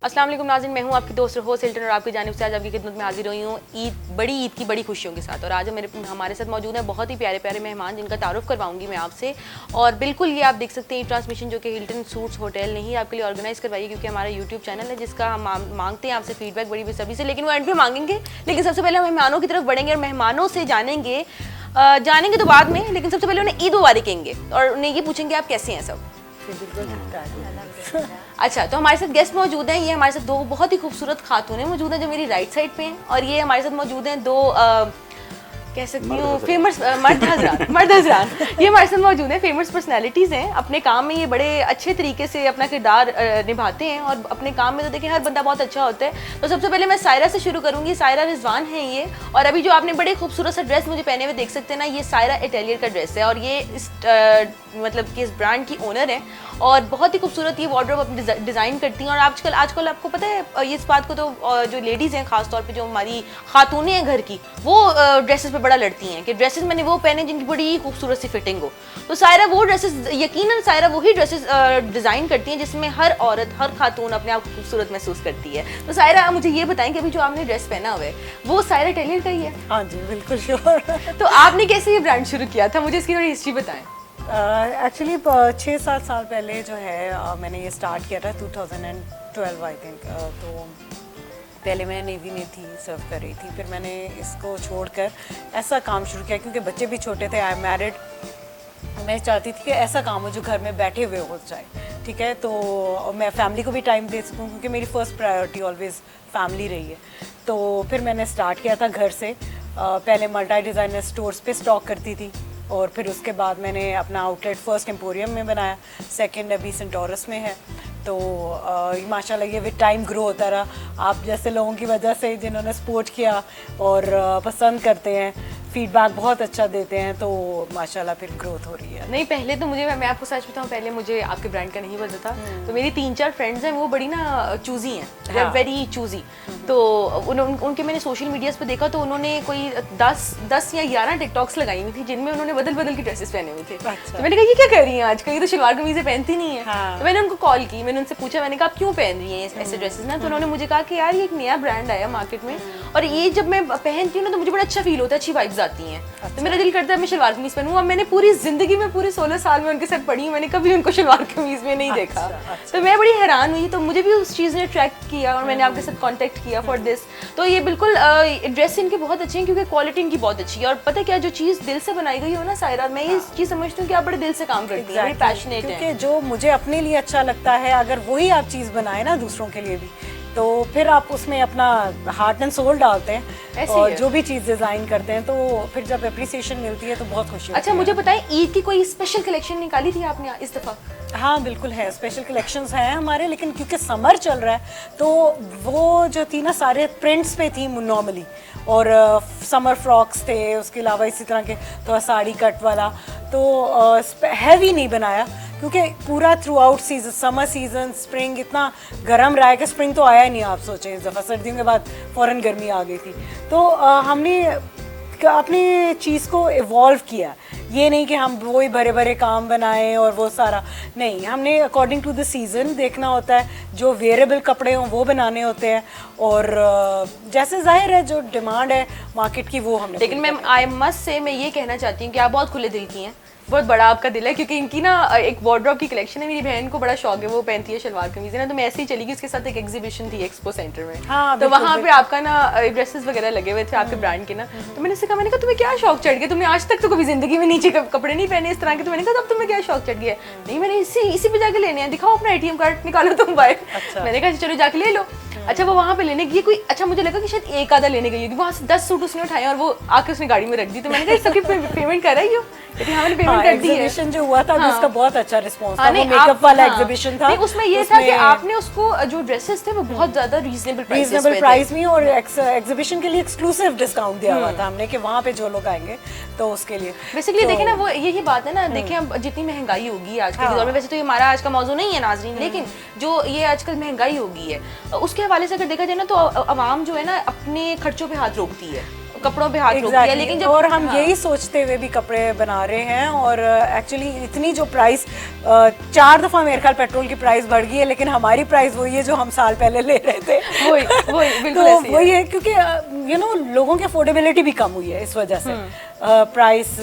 अस्सलाम वालेकुम नाज़रीन, मैं हूं आपकी दोस्त और होस्ट हिल्टन और आपकी जानिब से आज आपकी खिदमत में हाजिर हुई हूं ईद की बड़ी खुशियों के साथ। और आज हमारे साथ मौजूद हैं बहुत ही प्यारे प्यारे मेहमान जिनका तारुफ करवाऊंगी मैं आपसे। और बिल्कुल ये आप देख सकते हैं ट्रांसमिशन जो कि हिल्टन सूट्स होटल ने ही आपके लिए ऑर्गेनाइज़ करवाई है, क्योंकि हमारा यूट्यूब चैनल है जिसका हम मांगते हैं आपसे फीडबैक बड़ी बेसब्री से, लेकिन वो एंड पे मांगेंगे। लेकिन सबसे पहले हम मेहमानों की तरफ बढ़ेंगे और मेहमानों से जानेंगे तो बाद में, लेकिन सबसे पहले उन्हें ईद मुबारक कहेंगे और उन्हें ये पूछेंगे आप कैसे हैं सब। अच्छा, तो हमारे साथ गेस्ट मौजूद हैं। ये हमारे साथ दो बहुत ही खूबसूरत खातूनें मौजूद हैं जो मेरी राइट साइड पे हैं, और ये हमारे साथ मौजूद हैं दो कह सकती हूँ फेमस मर्द हज़रात। ये हमारे साथ मौजूद हैं, फेमस पर्सनैलिटीज़ हैं। अपने काम में ये बड़े अच्छे तरीके से अपना किरदार निभाते हैं और अपने काम में तो देखिए हर बंदा बहुत अच्छा होता है। तो सबसे पहले मैं सायरा से शुरू करूँगी। सायरा रिजवान है ये, और अभी जो आपने बड़े खूबसूरत सा ड्रेस मुझे पहने हुए देख सकते हैं ना, ये सायरा एटेलियर का ड्रेस है और ये इस मतलब कि इस ब्रांड की ओनर है और बहुत ही खूबसूरत ये वार्डरोब अपनी डिज़ाइन करती हैं। और आजकल आपको पता है ये इस बात को तो जो लेडीज़ हैं खासतौर पे जो हमारी खातूनें हैं घर की, वो ड्रेसेस पे बड़ा लड़ती हैं कि ड्रेसेस मैंने वो पहने जिनकी बड़ी खूबसूरत सी फिटिंग हो। तो सायरा वो ड्रेसेस, यकीनन सायरा वही ड्रेसेस डिज़ाइन करती हैं जिसमें हर औरत, हर खातून अपने आप को खूबसूरत महसूस करती है। तो सायरा मुझे ये बताएं कि अभी जो आपने ड्रेस पहना हुआ है वो सायरा टेलर का ही है? हाँ जी, बिल्कुल श्योर। तो आपने कैसे ये ब्रांड शुरू किया था, मुझे इसकी थोड़ी हिस्ट्री बताएं। एक्चुअली 6-7 साल पहले जो है मैंने ये स्टार्ट किया था 2012 आई थिंक। तो पहले मैं नेवी में थी, सर्व कर रही थी, फिर मैंने इसको छोड़कर ऐसा काम शुरू किया क्योंकि बच्चे भी छोटे थे, आई एम मैरिड। मैं चाहती थी कि ऐसा काम हो जो घर में बैठे हुए हो जाए, ठीक है, तो मैं फैमिली को भी टाइम दे सकूँ क्योंकि मेरी फर्स्ट प्रायोरिटी ऑलवेज फैमिली रही है। तो फिर मैंने स्टार्ट किया था घर से। पहले मल्टी डिज़ाइनर स्टोर्स पे स्टॉक करती थी और फिर उसके बाद मैंने अपना आउटलेट फर्स्ट एम्पोरियम में बनाया, सेकंड अभी सेंटोरस में है। तो माशाल्लाह ये विद टाइम ग्रो होता रहा, आप जैसे लोगों की वजह से जिन्होंने सपोर्ट किया और पसंद करते हैं, फीडबैक बहुत अच्छा देते हैं, तो माशाल्लाह फिर ग्रोथ हो रही है। नहीं, पहले तो मैं आपको सच बताऊं, पहले मुझे आपके ब्रांड का नहीं पता था। तो मेरी 3-4 फ्रेंड्स हैं, वो बड़ी ना चूजी हैं, दे आर वेरी चूजी। तो उनके मैंने सोशल मीडियाज पे देखा तो उन्होंने कोई 10 या 11 टिकटॉक्स लगाई हुई थी जिनमें उन्होंने बदल की ड्रेसेस पहने हुए थे। अच्छा। तो मैंने कहा ये क्या कर रही हैं आजकल, ये तो शलवार कमीजें पहनती नहीं है। हाँ। तो मैंने उनको कॉल की, मैंने उनसे पूछा, मैंने कहा आप क्यों पहन रही हैं ऐसे ड्रेसेस ना। तो उन्होंने मुझे कहा कि यार ये एक नया ब्रांड आया मार्केट में और ये जब मैं पहनती हूँ ना तो मुझे बड़ा अच्छा फील होता है, अच्छी वाइब्स आती हैं। तो मेरा दिल करता है मैं शलवार कमीज पहनूं। अब मैंने पूरी जिंदगी में, पूरे 16 साल में उनके साथ पढ़ी हूँ, मैंने कभी उनको शलवार कमीज में नहीं देखा। तो मैं बड़ी हैरान हुई, तो मुझे भी उस चीज़ ने अट्रैक्ट किया और मैंने आपके साथ कांटेक्ट किया फॉर दिस। तो ये बिल्कुल ड्रेस इनके बहुत अच्छे हैं क्योंकि क्वालिटी इनकी बहुत अच्छी है। और पता है क्या, जो चीज़ दिल से बनाई गई हो ना सायरा, मैं ये चीज़ समझती हूँ कि आप बड़े दिल से काम करती हैं, बड़ी पैशनेट हैं। क्योंकि जो मुझे अपने लिए अच्छा लगता है, अगर वही आप चीज़ बनाए ना दूसरों के लिए भी, तो फिर आप उसमें अपना हार्ट एंड सोल डालते हैं और जो भी चीज़ डिज़ाइन करते हैं, तो फिर जब अप्रिसिएशन मिलती है तो बहुत खुशी होती है। अच्छा, मुझे बताएं ईद की कोई स्पेशल कलेक्शन निकाली थी आपने इस दफ़ा? हाँ बिल्कुल है, स्पेशल कलेक्शंस हैं हमारे, लेकिन क्योंकि समर चल रहा है तो वो जो थी ना सारे प्रिंट्स पे थी नॉर्मली, और समर फ्रॉक्स थे, उसके अलावा इसी तरह के तो साड़ी कट वाला, तो हैवी नहीं बनाया क्योंकि पूरा through out season, summer season, spring इतना गर्म रहा है कि स्प्रिंग तो आया ही नहीं। आप सोचें इस दफ़ा सर्दियों के बाद फ़ौरन गर्मी आ गई थी। तो हमने अपनी चीज़ को इवॉल्व किया, ये नहीं कि हम वही भरे भरे काम बनाएं और वो सारा नहीं, हमने अकॉर्डिंग टू द सीज़न देखना होता है, जो वेरेबल कपड़े हों वो बनाने होते हैं, और जैसे जाहिर है जो डिमांड है मार्केट की वो हमने। लेकिन मैम आई मस्ट से मैं ये कहना चाहती हूँ कि आप बहुत खुले दिल की हैं, बहुत बड़ा आपका दिल है, क्योंकि इनकी ना एक वार्डरोब की कलेक्शन है। मेरी बहन को बड़ा शौक है, वो पहनती है शलवार कमीज ना, तो मैं ऐसे ही चली गई, उसके साथ एक एग्जीबिशन थी एक्सपो सेंटर में। हाँ, तो वहाँ पे आपका ना ड्रेसेस वगैरह लगे हुए थे आपके ब्रांड के ना। तो मैंने उससे कहा, मैंने कहा तुम्हें क्या शौक चढ़ गया, तुमने आज तक तो कभी जिंदगी में नीचे कपड़े नहीं पहने इस तरह के। तो मैंने कहा अब तुम्हें क्या शौक चढ़ गया? नहीं, मैंने इसी पे जाके लेने हैं, दिखाओ अपना ATM कार्ड निकालो तुम बाहर। मैंने कहा चलो जाके ले लो। अच्छा, वो वहाँ पे लेने गई कोई, अच्छा मुझे लगा कि शायद एक आधा लेने गई होगी, वहाँ से 10 सूट उसने उठाए और वो आके उसने गाड़ी में रख दी। तो मैंने कहा सबकी पेमेंट कर रही हो? लेकिन हमने पेमेंट कर दी है। एग्जीबिशन जो हुआ था उसका बहुत अच्छा रिस्पांस था, वो मेकअप वाला एग्जीबिशन था। नहीं, उसमें ये था कि आपने उसको जो ड्रेसेस थे वो बहुत ज्यादा रीजनेबल प्राइस में और एक्जीबिशन के लिए एक्सक्लूसिव डिस्काउंट दिया हुआ था हमने कि वहाँ पे जो लोग आएंगे तो उसके लिए। बेसिकली देखिए ना, वो यही बात है ना, देखिए अब जितनी महंगाई होगी आज के दौर में, वैसे तो ये हमारा आज का मौजू नहीं है नाज़रीन, लेकिन जो ये आजकल महंगाई होगी है उसके हवाले हवाले से अगर देखा जाए ना तो आवाम जो है ना अपने खर्चों पे हाथ रोकती है, कपड़ों पे हाथ रोकती है, लेकिन जब और हम यही सोचते हुए भी कपड़े बना रहे हैं। और एक्चुअली इतनी जो प्राइस 4 दफ़ा मेरे ख्याल पेट्रोल की प्राइस बढ़ गई है, लेकिन हमारी प्राइस वही है जो हम साल पहले ले रहे थे। वही बिल्कुल तो ऐसे ही वही है, क्योंकि लोगों की अफोर्डेबिलिटी भी कम हुई है इस वजह से, प्राइस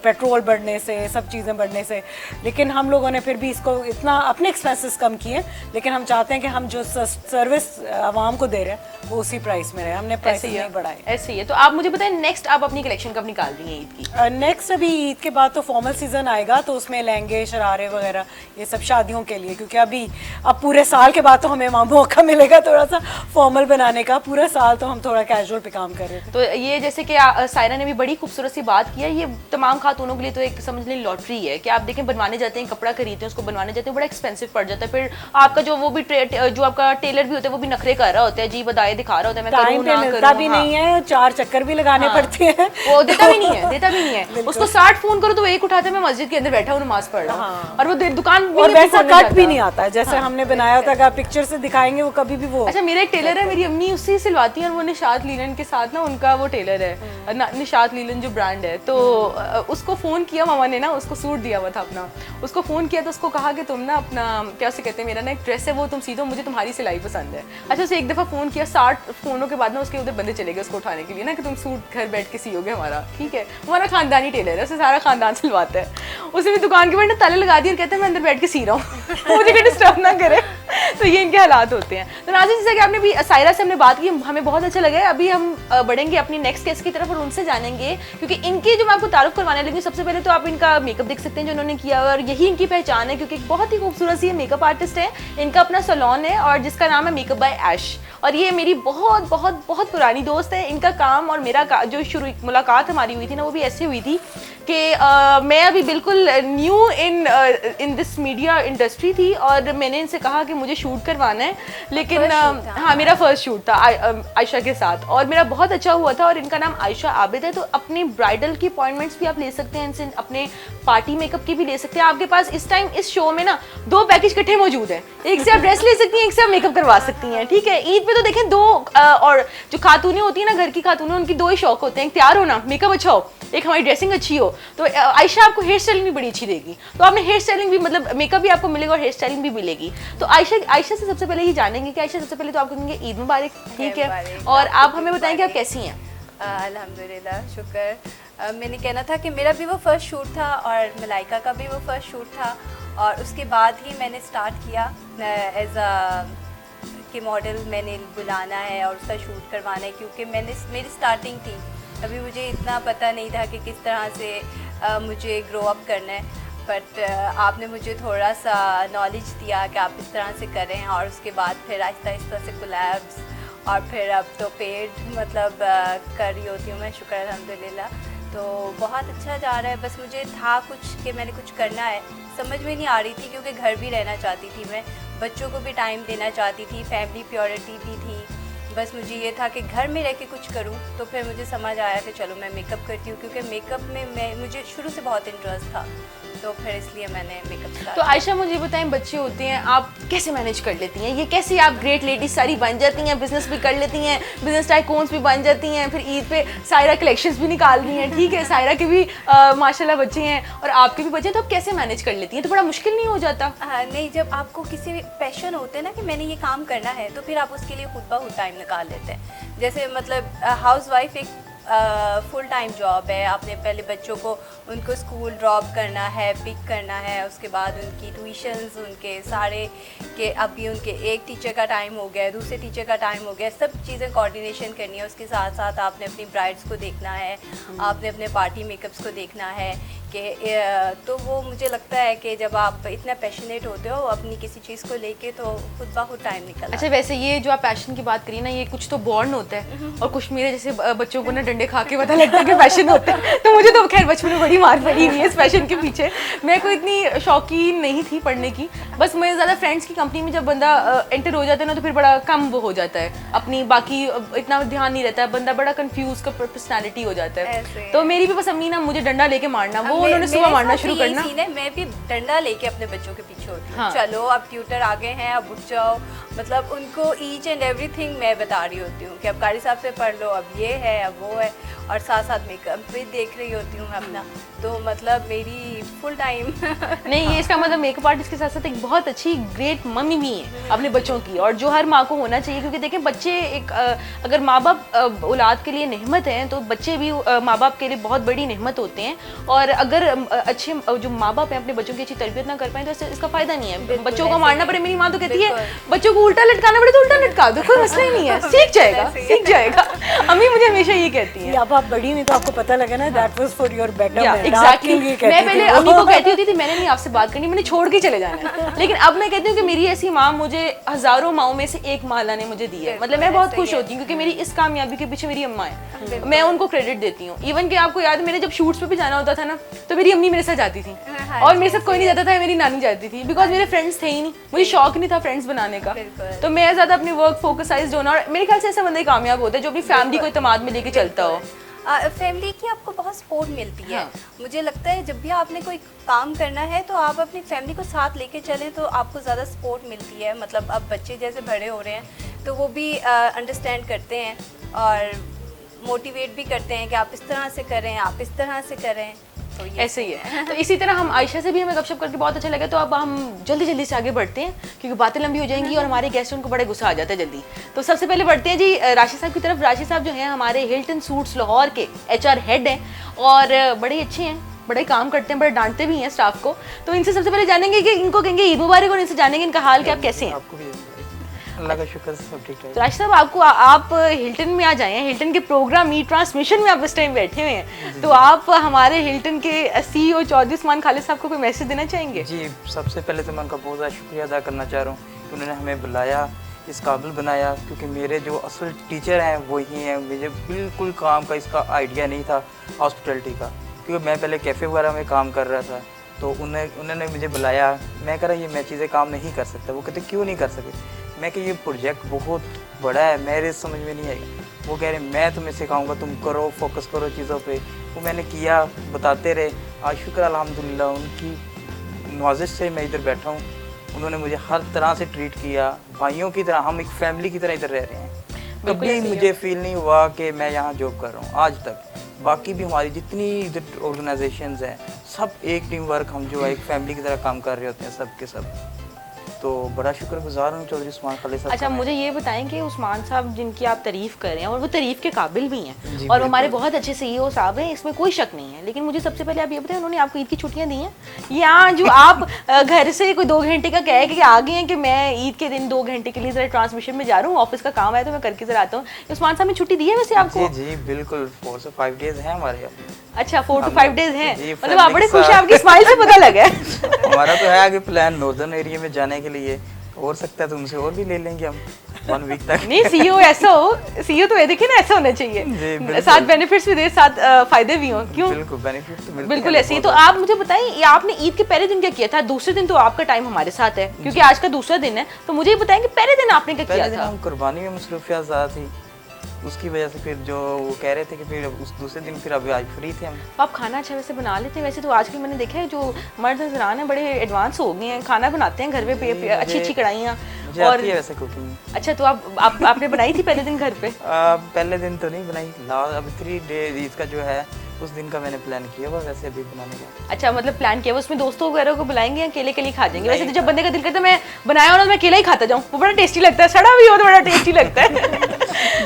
पेट्रोल बढ़ने से, सब चीज़ें बढ़ने से। लेकिन हम लोगों ने फिर भी इसको इतना अपने एक्सपेंसेस कम किए, लेकिन हम चाहते हैं कि हम जो सर्विस आवाम को दे रहे हैं वो उसी प्राइस में रहे, हमने प्राइस नहीं बढ़ाए। ऐसे ही है। तो आप मुझे बताएं नेक्स्ट आप अपनी कलेक्शन कब निकाल रही हैं ईद की? नेक्स्ट अभी ईद के बाद तो फॉर्मल सीजन आएगा, तो उसमें लहंगे, शरारे वगैरह ये सब शादियों के लिए, क्योंकि अभी अब पूरे साल के बाद तो हमें वहाँ मौका मिलेगा थोड़ा सा फॉर्मल बनाने का। पूरा साल तो हम थोड़ा कैजुअल पे काम कर रहे थे। तो ये जैसे कि सायरा ने भी बड़ी खूबसूरत सी बात की है, ये तमाम खातूनों के लिए तो एक समझ लें लॉटरी है कि आप देखें बनवाने जाते हैं, कपड़ा खरीदते हैं, उसको बनवाने जाते हैं, बड़ा एक्सपेंसिव पड़ जाता है। फिर आपका जो वो भी जो आपका टेलर भी होता है वो भी नखरे कर रहा होता है, जी बदाए दिखा रहा होता है, मैं करूँ ना करूँ, मिलता भी नहीं है, 4 चक्कर भी लगाने पड़ते हैं, वो देता भी नहीं है उसको 60 फोन करो तो वो एक उठाते हैं, मैं मस्जिद के अंदर बैठा हूँ नमाज पढ़ रहा हूँ, और वो दुकान और वैसा कट भी नहीं आता है जैसे हमने बनाया था। पिक्चर से दिखाएंगे वो कभी भी वो। अच्छा, मेरा एक टेलर है, मेरी अम्मी उससे सिलवाती है, और वो निशात लीलन के साथ ना उनका वो टेलर है, निशात लीलन जो ब्रांड है। तो उसको फोन किया मामा ने ना, उसको सूट दिया हुआ था अपना, उसको फोन किया तो उसको कहा कि तुम ना अपना क्या से कहते हैं, मेरा ना एक ड्रेस है वो तुम सी दो, मुझे तुम्हारी सिलाई पसंद है। अच्छा, उसे एक दफा फोन किया, 60 फोनों के बाद ना उसके उधर बंदे चले गए उसको उठाने के लिए ना कि तुम सूट घर बैठ के सियोगे हमारा, ठीक है। हमारा खानदानी टेलर है, उसे सारा खानदान सिलवाता है। उसे भी दुकान के बाहर ताले लगा दिए और कहते हैं मैं अंदर बैठ के सी रहा हूँ मुझे कोई डिस्टर्ब ना करे। तो ये इनके हालात होते हैं। तो नाज़रीन, जैसा कि आपने भी सायरा से हमने बात की, हमें बहुत अच्छा लगा है। अभी हम बढ़ेंगे अपनी नेक्स्ट केस की तरफ और उनसे जानेंगे, क्योंकि इनकी जो मैं आपको तारुफ करवाने लगी, सबसे पहले तो आप इनका मेकअप देख सकते हैं जो उन्होंने किया, और यही इनकी पहचान है, क्योंकि एक बहुत ही खूबसूरत सी मेकअप आर्टिस्ट है। इनका अपना सैलून है और जिसका नाम है मेकअप बाय ऐश, और ये मेरी बहुत बहुत बहुत पुरानी दोस्त है। इनका काम और मेरा जो शुरू मुलाकात हमारी हुई थी ना, वो भी ऐसे हुई थी कि मैं अभी बिल्कुल new in this media industry थी, और मैंने इनसे कहा कि मुझे शूट करवाना है, लेकिन हाँ, मेरा फर्स्ट शूट था आयशा के साथ, और मेरा बहुत अच्छा हुआ था। और इनका नाम आयशा आबिद है। तो अपनी ब्राइडल की अपॉइंटमेंट्स भी आप ले सकते हैं इनसे, अपने पार्टी मेकअप की भी ले सकते हैं। आपके पास इस टाइम इस शो में ना 2 पैकेज इकट्ठे मौजूद हैं, एक से आप ड्रेस ले सकती हैं, एक से आप मेकअप करवा सकती हैं, ठीक है। ईद पे तो देखें 2 और जो खातूनें होती है ना, घर की खातूनें, उनकी 2 ही शौक होते हैं, एक तैयार होना, मेकअप अच्छा हो, एक हमारी ड्रेसिंग अच्छी हो। तो आयशा आपको हेयर स्टाइलिंग भी बड़ी अच्छी देगी, तो आपने हेयर स्टाइलिंग भी, मतलब मेकअप भी आपको मिलेगा और हेयर स्टाइलिंग भी मिलेगी। तो आयशा से सबसे पहले ये जानेंगे कि आयशा, सबसे पहले तो आपको कहेंगे ईद मुबारक, ठीक है, और आप हमें बताएं कि आप कैसी हैं। अल्हम्दुलिल्लाह, शुक्र। मैंने कहना था कि मेरा भी वो फर्स्ट शूट था और मलाइका का भी वो फर्स्ट शूट था, और उसके बाद ही मैंने स्टार्ट किया एज अ कि मॉडल मैंने बुलाना है और उसका शूट करवाना है, क्योंकि मेरी स्टार्टिंग थी। अभी मुझे इतना पता नहीं था कि किस तरह से मुझे ग्रो अप करना है, बट आपने मुझे थोड़ा सा नॉलेज दिया कि आप इस तरह से करें, और उसके बाद फिर आहिस्ता आहिस्ता से कोलैब्स, और फिर अब तो पेड मतलब कर रही होती हूँ मैं, शुक्र अल्हम्दुलिल्लाह। तो बहुत अच्छा जा रहा है। बस मुझे था कुछ कि मैंने कुछ करना है, समझ में नहीं आ रही थी, क्योंकि घर भी रहना चाहती थी मैं, बच्चों को भी टाइम देना चाहती थी, फैमिली प्रायोरिटी भी थी। बस मुझे ये था कि घर में रह के कुछ करूं। तो फिर मुझे समझ आया कि चलो मैं मेकअप करती हूँ, क्योंकि मेकअप में मुझे शुरू से बहुत इंटरेस्ट था, तो फिर इसलिए मैंने मेकअप स्टार्ट। तो आयशा, मुझे बताएं, बच्चे होते हैं, आप कैसे मैनेज कर लेती हैं? ये कैसे आप ग्रेट लेडीज सारी बन जाती हैं, बिजनेस भी कर लेती हैं, बिजनेस टाइकून्स भी बन जाती हैं, फिर ईद पे सायरा कलेक्शंस भी निकाल रही हैं, ठीक है, सायरा के भी माशाल्लाह बच्चे हैं और आपके भी बच्चे हैं, तो आप कैसे मैनेज कर लेती हैं? तो बड़ा मुश्किल नहीं हो जाता? नहीं, जब आपको किसी भी पैशन होते हैं ना कि मैंने ये काम करना है, तो फिर आप उसके लिए खुद ब खुद टाइम निकाल लेते हैं। जैसे मतलब हाउस वाइफ एक फुल टाइम जॉब है, आपने पहले बच्चों को उनको स्कूल ड्रॉप करना है, पिक करना है, उसके बाद उनकी ट्यूशन्स, उनके सारे के अभी उनके एक टीचर का टाइम हो गया, दूसरे टीचर का टाइम हो गया, सब चीज़ें कोऑर्डिनेशन करनी है। उसके साथ साथ आपने अपनी ब्राइड्स को देखना है, आपने अपने पार्टी मेकअप्स को देखना है कि तो वो मुझे लगता है कि जब आप इतना पैशनेट होते हो अपनी किसी चीज़ को लेके, तो खुद ब खुद टाइम निकल। अच्छा, वैसे ये जो आप पैशन की बात करी ना, ये कुछ तो बॉर्न होता है और कुछ मेरे जैसे बच्चों को ना डंडे खा के पता लगता है कि पैशन होता है। तो मुझे तो खैर बचपन में बड़ी मार पड़ी हुई है इस पैशन के पीछे। मैं कोई इतनी शौकीन नहीं थी पढ़ने की, बस मैं ज़्यादा फ्रेंड्स की कंपनी में जब बंदा एंटर हो जाता है ना तो फिर बड़ा कम वो हो जाता है, अपनी बाकी इतना ध्यान नहीं रहता है, बंदा बड़ा कंफ्यूज का पर्सनालिटी हो जाता है। तो मेरी भी बस अम्मी ना मुझे डंडा लेके मारना, वो उन्होंने सुबह मारना शुरू करना। मैं भी डंडा लेके अपने बच्चों के पीछे होती हूँ, चलो अब ट्यूटर आ गए हैं, अब उठ जाओ, मतलब उनको ईच एंड एवरीथिंग मैं बता रही होती हूँ कि अब कारी साहब से पढ़ लो, अब ये है अब वो है, और साथ साथ मेकअप भी देख रही होती हूँ अपना। तो मतलब मेरी फुल टाइम नहीं, ये इसका मतलब मेकअप आर्टिस्ट के साथ साथ एक बहुत अच्छी ग्रेट मम्मी भी है अपने बच्चों की, और जो हर माँ को होना चाहिए, क्योंकि देखें बच्चे एक अगर माँ बाप औलाद के लिए नेमत हैं तो बच्चे भी माँ बाप के लिए बहुत बड़ी नेमत होते हैं। और अगर अच्छे जो माँ बाप हैं अपने बच्चों की अच्छी तरबियत ना कर पाए तो इसका फायदा नहीं है। बच्चों को मारना पड़े, मेरी माँ तो कहती है बच्चों को उल्टा लटकाना पड़े तो उल्टा लटका दो, कोई मसला ही नहीं है, सीख जाएगा। अम्मी मुझे हमेशा ये कहती है। अब आप बड़ी नहीं तो आपको पता लगे ना that was for your betterment. Exactly, मैं पहले अम्मी को कहती होती थी मैंने नहीं आपसे बात करनी, मैंने छोड़ के चले जाना है, लेकिन अब मैं कहती हूँ कि मेरी ऐसी माँ मुझे हजारों माओं में से एक माँ ने मुझे दी है। मतलब मैं बहुत खुश होती हूँ क्योंकि मेरी इस कामयाबी के पीछे मेरी अम्मा है, मैं उनको क्रेडिट देती हूँ। इवन कि आपको याद है मेरे जब शूट्स पे भी जाना होता था ना तो मेरी अम्मी मेरे साथ जाती थी, और मेरे साथ कोई नहीं जाता था, मेरी नानी जाती थी, बिकॉज मेरे फ्रेंड्स थे ही नहीं, मुझे शौक नहीं था फ्रेंड्स बनाने का। तो मैं ज्यादा अपनी वर्क फोकसाइज्ड होना, और मेरे ख्याल से ऐसा बंदा ही कामयाब होता है जो अपनी फैमिली को इत्तेमाद में लेके चलता हो। फैमिली की आपको बहुत सपोर्ट मिलती है। मुझे लगता है जब भी आपने कोई काम करना है तो आप अपनी फैमिली को साथ लेके चलें तो आपको ज़्यादा सपोर्ट मिलती है। मतलब अब बच्चे जैसे बड़े हो रहे हैं तो वो भी अंडरस्टैंड करते हैं और मोटिवेट भी करते हैं कि आप इस तरह से करें, आप इस तरह से करें, तो ऐसे ही है। तो इसी तरह हम आयशा से भी हमें गपशप करके बहुत अच्छा लगा। तो अब हम जल्दी से आगे बढ़ते हैं क्योंकि बातें लंबी हो जाएंगी और हमारे गेस्ट उनको बड़े गुस्सा आ जाता है जल्दी। तो सबसे पहले बढ़ते हैं जी राशिद साहब की तरफ। राशिद साहब जो हैं हमारे हिल्टन सूट्स लाहौर के HR हेड हैं और बड़े अच्छे हैं, बड़े काम करते हैं, बड़े डांटते भी हैं स्टाफ को। तो इनसे सबसे पहले जानेंगे कि इनको कहेंगे ईद मुबारक, और इनसे जानेंगे इनका हाल क्या, आप कैसे हैं। अल्लाह का शुक्र सब ठीक ठाक। तो राशिद साहब आप हिल्टन में आ जाए हैं, हिल्टन के प्रोग्राम ई ट्रांसमिशन में आप इस टाइम बैठे हुए हैं, तो आप हमारे हिल्टन के CEO चौधरी उस्मान खालिद साहब को कोई मैसेज देना चाहेंगे। जी, सबसे पहले तो मैं उनका बहुत ज़्यादा शुक्रिया अदा करना चाह रहा हूँ कि उन्होंने हमें बुलाया, इस काबिल बनाया, क्योंकि मेरे जो असल टीचर हैं वही हैं। मुझे बिल्कुल काम का इसका आइडिया नहीं था हॉस्पिटलिटी का, क्योंकि मैं पहले कैफ़े वगैरह में काम कर रहा था। तो उन्होंने मुझे बुलाया, मैं कह रहा ये मैं चीज़ें काम नहीं कर सकता। वो कहते क्यों नहीं कर सके, मैं कि ये प्रोजेक्ट बहुत बड़ा है, मेरे समझ में नहीं आएगा। वो कह रहे मैं तुम्हें सिखाऊंगा, तुम करो, फोकस करो चीज़ों पे। वो मैंने किया, बताते रहे। आज शुक्र अल्हम्दुलिल्लाह उनकी नवाजिश से मैं इधर बैठा हूँ। उन्होंने मुझे हर तरह से ट्रीट किया, भाइयों की तरह, हम एक फैमिली की तरह इधर रह रहे हैं। कभी मुझे फील नहीं हुआ कि मैं यहाँ जॉब कर रहा हूँ आज तक। बाकी भी हमारी जितनी इधर ऑर्गेनाइजेशंस हैं सब एक टीम वर्क, हम जो है एक फैमिली की तरह काम कर रहे होते हैं सब के सब। तो बड़ा शुक्रगुजार हूँ चौधरी उस्मान खालिद साहब। अच्छा, मुझे ये बताएं कि उस्मान साहब जिनकी आप तारीफ़ कर रहे हैं और वो तारीफ़ के काबिल भी हैं और हमारे बहुत अच्छे CEO साहब हैं, इसमें कोई शक नहीं है, लेकिन मुझे सबसे पहले आप ये बताएं उन्होंने आपको ईद की छुट्टियां दी हैं, या जो आप घर से कोई 2 घंटे का कहे कि आ गए हैं कि मैं ईद के दिन 2 घंटे के लिए ज़रा ट्रांसमिशन में जा रहा हूँ, ऑफिस का काम है तो मैं करके ज़रा आता हूँ, उस्मान साहब ने छुट्टी दी है वैसे आपको? जी बिल्कुल, 4 से 5 डेज हैं हमारे यहाँ। अच्छा, 4 to 5 डेज हैं, मतलब आप बड़े खुश हैं, आपकी स्माइल से पता लगा है। हमारा तो है आगे प्लान नॉर्दर्न एरिया में जाने के लिए, हो सकता है तो उनसे और भी ले लेंगे हम 1 वीक तक। नहीं, CEO ऐसा हो, CEO तो देखिए ना ऐसा होना चाहिए, साथ बेनिफिट्स भी दे, साथ फायदे भी हों, क्यों? बिल्कुल बेनिफिट तो बिल्कुल ऐसे ही। तो आप मुझे बताइए, ये आपने ईद के पहले दिन क्या किया था? दूसरे दिन तो आपका टाइम हमारे साथ है क्योंकि आज का दूसरा दिन है, तो मुझे ये बताएं कि पहले दिन आपने क्या किया था? हम कुर्बानी में मसरूफियत ज़्यादा थी, उसकी वजह से फिर जो वो कह रहे थे कि फिर उस दूसरे दिन फिर अभी आज फ्री थे हम। आप खाना अच्छा वैसे बना लेते हैं? वैसे तो आजकल मैंने देखा है जो मर्द हज़रान हैं बड़े एडवांस हो गए हैं, खाना बनाते हैं घर पे, अच्छी कढ़ाइयाँ और वैसे कुकिंग। अच्छा, तो आपने बनाई थी पहले दिन घर पे? पहले दिन तो नहीं बनाई, अभी 3 डेज इसका जो है उस दिन का मैंने प्लान किया हुआ, वैसे अभी बनाने का। अच्छा, मतलब प्लान किया, उसमें दोस्तों वगैरह को बुलाएंगे या अकेले खा जाएंगे? वैसे तो जब बंदे का दिल करता है मैं बनाया हो ना मैं अकेला ही खाता जाऊँ, वो बड़ा टेस्टी लगता है, सड़ा भी हो तो बड़ा टेस्टी लगता है।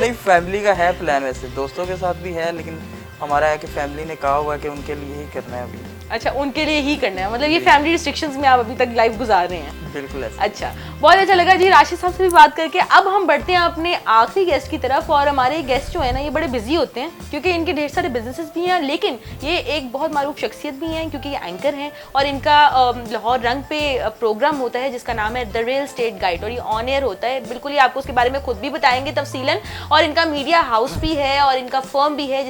नहीं, फैमिली का है प्लान, वैसे दोस्तों के साथ भी है, लेकिन हमारा है कि फैमिली ने कहा हुआ कि उनके लिए ही करना है अभी। अच्छा, उनके लिए ही करना है, मतलब ये फैमिली रिस्ट्रिक्शंस में आप अभी तक लाइफ गुजार रहे हैं? बिल्कुल ऐसा। अच्छा, बहुत अच्छा लगा जी राशिद साहब से भी बात करके। अब हम बढ़ते हैं अपने आखिरी गेस्ट की तरफ, और हमारे गेस्ट जो है ना ये बड़े बिजी होते हैं क्योंकि इनके ढेर सारे बिजनेसेस भी हैं, लेकिन ये एक बहुत मारूफ शख्सियत भी हैं क्योंकि ये एंकर हैं और इनका लाहौर रंग पे प्रोग्राम होता है जिसका नाम है द रियल स्टेट गाइड, और ये ऑन एयर होता है। बिल्कुल ही आपको उसके बारे में खुद भी बताएंगे तफसीलन, और इनका मीडिया हाउस भी है और इनका फर्म भी है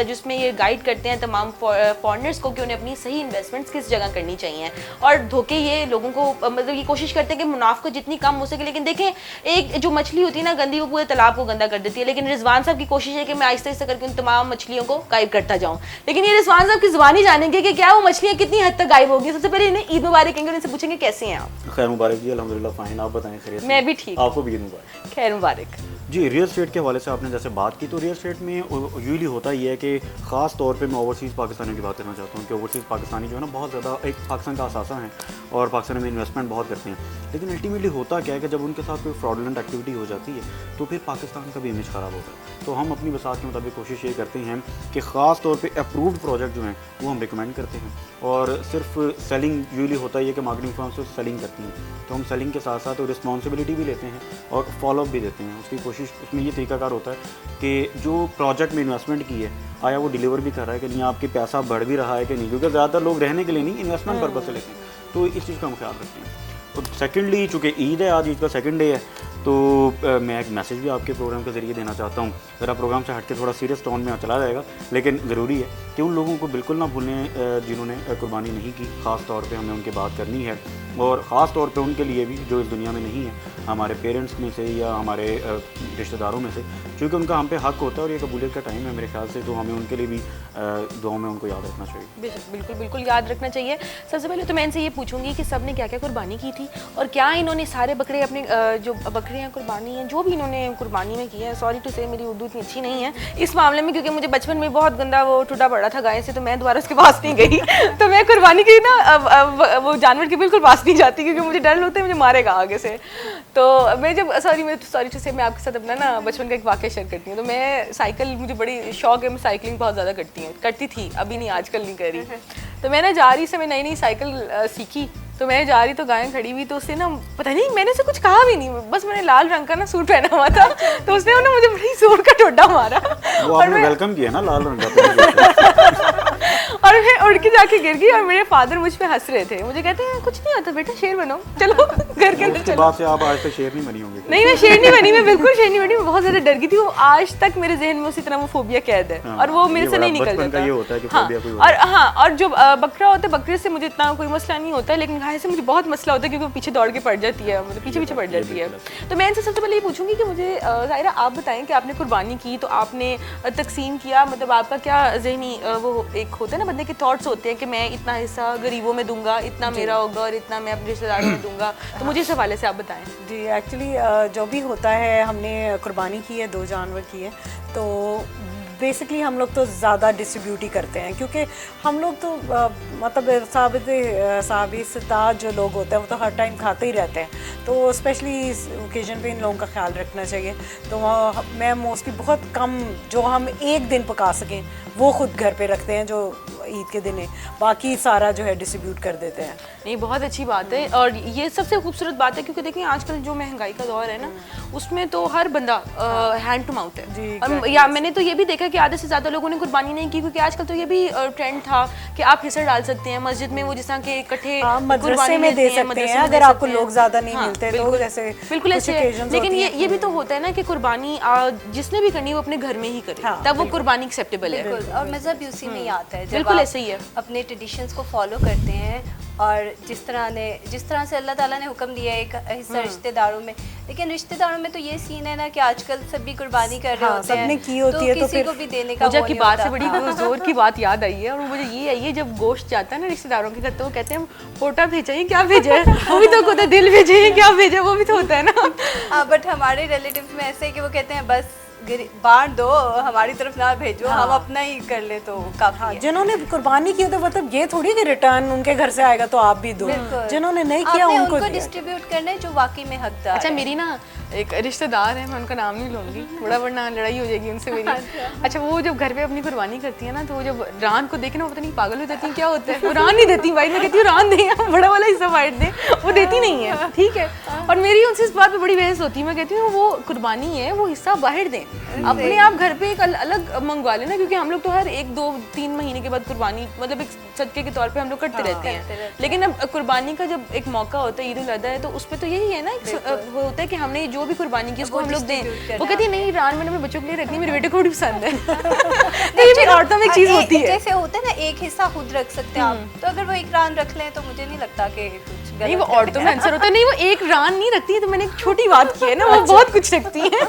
जिसमें ये गाइड करते हैं तमाम फॉरनर्स को कि उन्हें अपनी सही सही इन्वेस्टमेंट्स किस जगह करनी चाहिए। और धोखे ये लोगों को मतलब ये कोशिश करते हैं कि मुनाफा को जितनी कम हो सके, लेकिन देखें एक जो मछली होती है ना गंदी, वो पूरे तालाब को गंदा कर देती है। लेकिन रिजवान साहब की कोशिश है कि मैं आहिस्ता आहिस्ता करके उन तमाम मछलियों को गायब करता जाऊँ। लेकिन ये रिजवान साहब की जुबान ही जानेंगे कि क्या वो मछलियाँ कितनी हद तक गायब होगी। सबसे पहले इन्हें ईद मुबारक कहेंगे, उनसे पूछेंगे कैसे हैं आप। खैर मुबारक जी, अल्हम्दुलिल्लाह फाइन। आप बताएं खैरियत? मैं भी ठीक। आपको भी ईद मुबारक। खैर मुबारक जी, रियल स्टेट के हवाले से आपने जैसे बात की, तो रियल स्टेट में यूजली होता ही है कि ख़ास तौर पे मैं ओवरसीज़ पाकिस्तानियों की बात करना चाहता हूँ कि ओवरसीज़ पाकिस्तानी जो है ना बहुत ज़्यादा एक पाकिस्तान का असासा है और पाकिस्तान में इन्वेस्टमेंट बहुत करते हैं। लेकिन अल्टीमेटली होता क्या है कि जब उनके साथ कोई फ्रॉडलेंट एक्टिविटी हो जाती है तो फिर पाकिस्तान का भी इमेज ख़राब होता है। तो हम अपनी वसात के मुताबिक कोशिश ये करते हैं कि ख़ास तौर पर अप्रूव्ड प्रोजेक्ट जो हैं वो हम रिकमेंड करते हैं। और सिर्फ सेलिंग यूजली होता ही है कि मार्केटिंग फर्म से सेलिंग करती हैं, तो हम सेलिंग के साथ साथ रिस्पॉन्सिबिलिटी भी लेते हैं और फॉलोअप भी देते हैं। उसकी कोशिश उसमें ये तरीकाकार होता है कि जो प्रोजेक्ट में इन्वेस्टमेंट की है आया वो डिलीवर भी कर रहा है कि नहीं, आपके पैसा बढ़ भी रहा है कि नहीं, क्योंकि ज़्यादातर लोग रहने के लिए नहीं इन्वेस्टमेंट पर्पज से लेते हैं। तो इस चीज़ का हम ख्याल रखते हैं। तो सेकेंडली चूँकि ईद है, आज ईद का सेकंड डे है, तो मैं एक मैसेज भी आपके प्रोग्राम के ज़रिए देना चाहता हूँ। ज़रा प्रोग्राम से हट के थोड़ा सीरियस टोन में चला जाएगा, लेकिन ज़रूरी है कि उन लोगों को बिल्कुल ना भूलें जिन्होंने कुर्बानी नहीं की। ख़ास तौर पे हमें उनकी बात करनी है और ख़ास तौर पे उनके लिए भी जो इस दुनिया में नहीं है, हमारे पेरेंट्स में से या हमारे रिश्तेदारों में से, क्योंकि उनका हम पे हक होता है और ये कबूलियत का टाइम है मेरे ख्याल से, तो हमें उनके लिए भी दुआओं में उनको याद रखना चाहिए। बिल्कुल बिल्कुल याद रखना चाहिए। सबसे पहले तो मैं इनसे ये पूछूंगी कि सब ने क्या क्या कुर्बानी की थी और क्या इन्होंने सारे बकरे अपने जो बकरियाँ कुर्बानी हैं जो भी इन्होंने कुर्बानी में किया है। सॉरी टू से मेरी उर्दू इतनी अच्छी नहीं है इस मामले में, क्योंकि मुझे बचपन में बहुत गंदा वो टूटा पड़ा था गाय से, तो मैं दोबारा उसके पास नहीं गई। तो मैं कुर्बानी की ना वो जानवर के बिल्कुल पास नहीं जाती, क्योंकि मुझे डर होता है मुझे मारेगा आगे से। तो मैं जब सॉरी टू से मैं आपके साथ अपना ना बचपन का एक वाक़या शेयर करती हूँ। तो मैं साइकिल, मुझे बड़ी शौक है, मैं साइकिलिंग बहुत ज़्यादा करती थी, अभी नहीं, आजकल नहीं कर रही। तो मैं ना जा रही से मैं नई नई साइकिल सीखी, तो मैं जा रही तो गाय खड़ी हुई, तो उससे ना पता नहीं मैंने उसे कुछ कहा भी नहीं, बस मैंने लाल रंग का ना सूट पहना हुआ था, तो उसने ना मुझे बड़ी जोर का ठोडा मारा। वो आपने वेलकम किया ना लाल रंग का। और मैं उड़ के जाके गिर गई और मेरे फादर मुझ पे हंस रहे थे। मुझे कहते हैं कुछ नहीं होता बेटा, शेर बनो, चलो घर के अंदर चलो। बात से आप आज तक शेर नहीं बनी होंगी? नहीं, मैं शेर नहीं बनी, मैं बिल्कुल शेर नहीं बनी, मैं बहुत ज्यादा डर गई थी। वो आज तक मेरे जहन में उसी तरह वो फोबिया कैद है और वो मेरे से नहीं निकल जाता। ये होता है कि हाँ, फोबिया कोई और हाँ, और जो बकरा होता है, बकरे से मुझे इतना कोई मसला नहीं होता है, लेकिन गाय से मुझे बहुत मसला होता है क्योंकि वो पीछे दौड़ के पड़ जाती है, मतलब पीछे पड़ जाती है। तो मैं इनसे सबसे पहले ये पूछूंगी कि मुझे ज़ाहिरा आप बताएं कि आपने कुर्बानी की तो आपने तकसीम किया, मतलब आपका क्या ज़हनी वो एक होता है ना बंदे के थॉट्स होते हैं कि मैं इतना हिस्सा गरीबों में दूंगा, इतना मेरा होगा और इतना मैं अपने रिश्तेदारों में दूंगा, तो मुझे इस हवाले से आप बताएं। जी, एक्चुअली जो भी होता है, हमने कुर्बानी की है, 2 जानवर की है, तो बेसिकली हम लोग तो ज़्यादा डिस्ट्रीब्यूट ही करते हैं, क्योंकि हम लोग तो मतलब साबित जो लोग होते हैं वो तो हर टाइम खाते ही रहते हैं, तो स्पेशली इस ओकेजन पे इन लोगों का ख्याल रखना चाहिए। तो मैं मोस्टली बहुत कम जो हम एक दिन पका सकें वो खुद घर पे रखते हैं, जो ईद के दिन है, बाकी सारा जो है डिस्ट्रीब्यूट कर देते हैं। नहीं, बहुत अच्छी बात है और ये सबसे खूबसूरत बात है, क्योंकि देखिए आजकल जो महंगाई का दौर है ना, उसमें तो हर बंदा हैंड टू माउथ है। जी, और या मैंने तो ये भी देखा कि आधे से ज़्यादा लोगों ने कुर्बानी नहीं की, क्योंकि आजकल तो ये भी ट्रेंड था कि आप हिस्सा डाल सकते हैं मस्जिद में, वो जिस तरह के इकट्ठे मदरसे में दे सकते हैं अगर आपको लोग ज़्यादा नहीं मिलते तो जैसे बिल्कुल ऐसे। लेकिन ये भी तो होता है ना कि कुर्बानी जिसने भी करनी है वो अपने घर में ही करे, तब वो कुर्बानी एक्सेप्टेबल है। और मज़हब भी उसी में ही आता है, बिल्कुल ऐसे ही है। अपने ट्रेडिशंस को फॉलो करते हैं और जिस तरह से अल्लाह ताला ने हुक्म दिया है एक हिस्सा रिश्तेदारों में, लेकिन रिश्तेदारों में तो ये सीन है ना कि आजकल सभी कुर्बानी कर रहे होते हैं, सबने की होती है, तो किसी को भी देने का मुझे की बात से बड़ी जोर की बात याद आई है, और मुझे ये आई है जब गोश्त जाता है ना रिश्तेदारों के घर, तो वो कहते हैं फोटा भेजा है, क्या भेजा है, वो भी तो होता है, दिल भेजे हैं, क्या भेजा, वो भी तो होता है ना। हाँ, बट हमारे रिलेटिव्स में ऐसे है कि वो कहते हैं बस बांट दो, हमारी तरफ ना भेजो, हम अपना ही कर ले तो काफी है। जिन्होंने कुर्बानी की तो मतलब ये थोड़ी कि रिटर्न उनके घर से आएगा तो आप भी दो, जिन्होंने नहीं किया उनको डिस्ट्रीब्यूट करना है जो वाकई में हकदार। अच्छा, मेरी ना एक रिश्तेदार है, मैं उनका नाम नहीं लूँगी, बड़ा वरना लड़ाई हो जाएगी उनसे मेरी। अच्छा, वो जब घर पे अपनी कुर्बानी करती है ना, तो वो जब रान को देखे ना, पता नहीं पागल हो जाती है क्या होता है, वो रान नहीं देती भाई, मैं कहती हूँ रान दें, बड़ा वाला हिस्सा बांट दें, वो देती नहीं है, ठीक है। और मेरी उनसे इस बात पे बड़ी बहस होती है, मैं कहती हूँ वो कुर्बानी है, वो हिस्सा बाहर दें, अपने आप घर पे एक अलग मंगवा लेना, क्योंकि हम लोग तो हर 1, 2, 3 महीने के बाद कुर्बानी मतलब एक सदके के तौर पे हम लोग करते रहते हैं, लेकिन अब कुर्बानी का जब एक मौका होता है ईद उल अज़हा है, तो उस पर तो यही है ना, होता है कि हमने जो जो भी कुर्बानी की उसको वो हम लोग दें। distribute करना। वो कहती है नहीं रान मैंने अपने बच्चों के लिए रखनी, मेरे बेटे को बड़ी पसंद है। तो ये भी औरतों में एक चीज होती है। जैसे होता है ना, एक हिस्सा खुद रख सकते हैं आप, तो अगर वो एक रान रख लें तो मुझे नहीं लगता कि कुछ नहीं वो गलत औरतों में आंसर होता है, नहीं वो एक रान नहीं रखती है, तो मैंने एक छोटी बात की है ना, वो बहुत कुछ रखती है।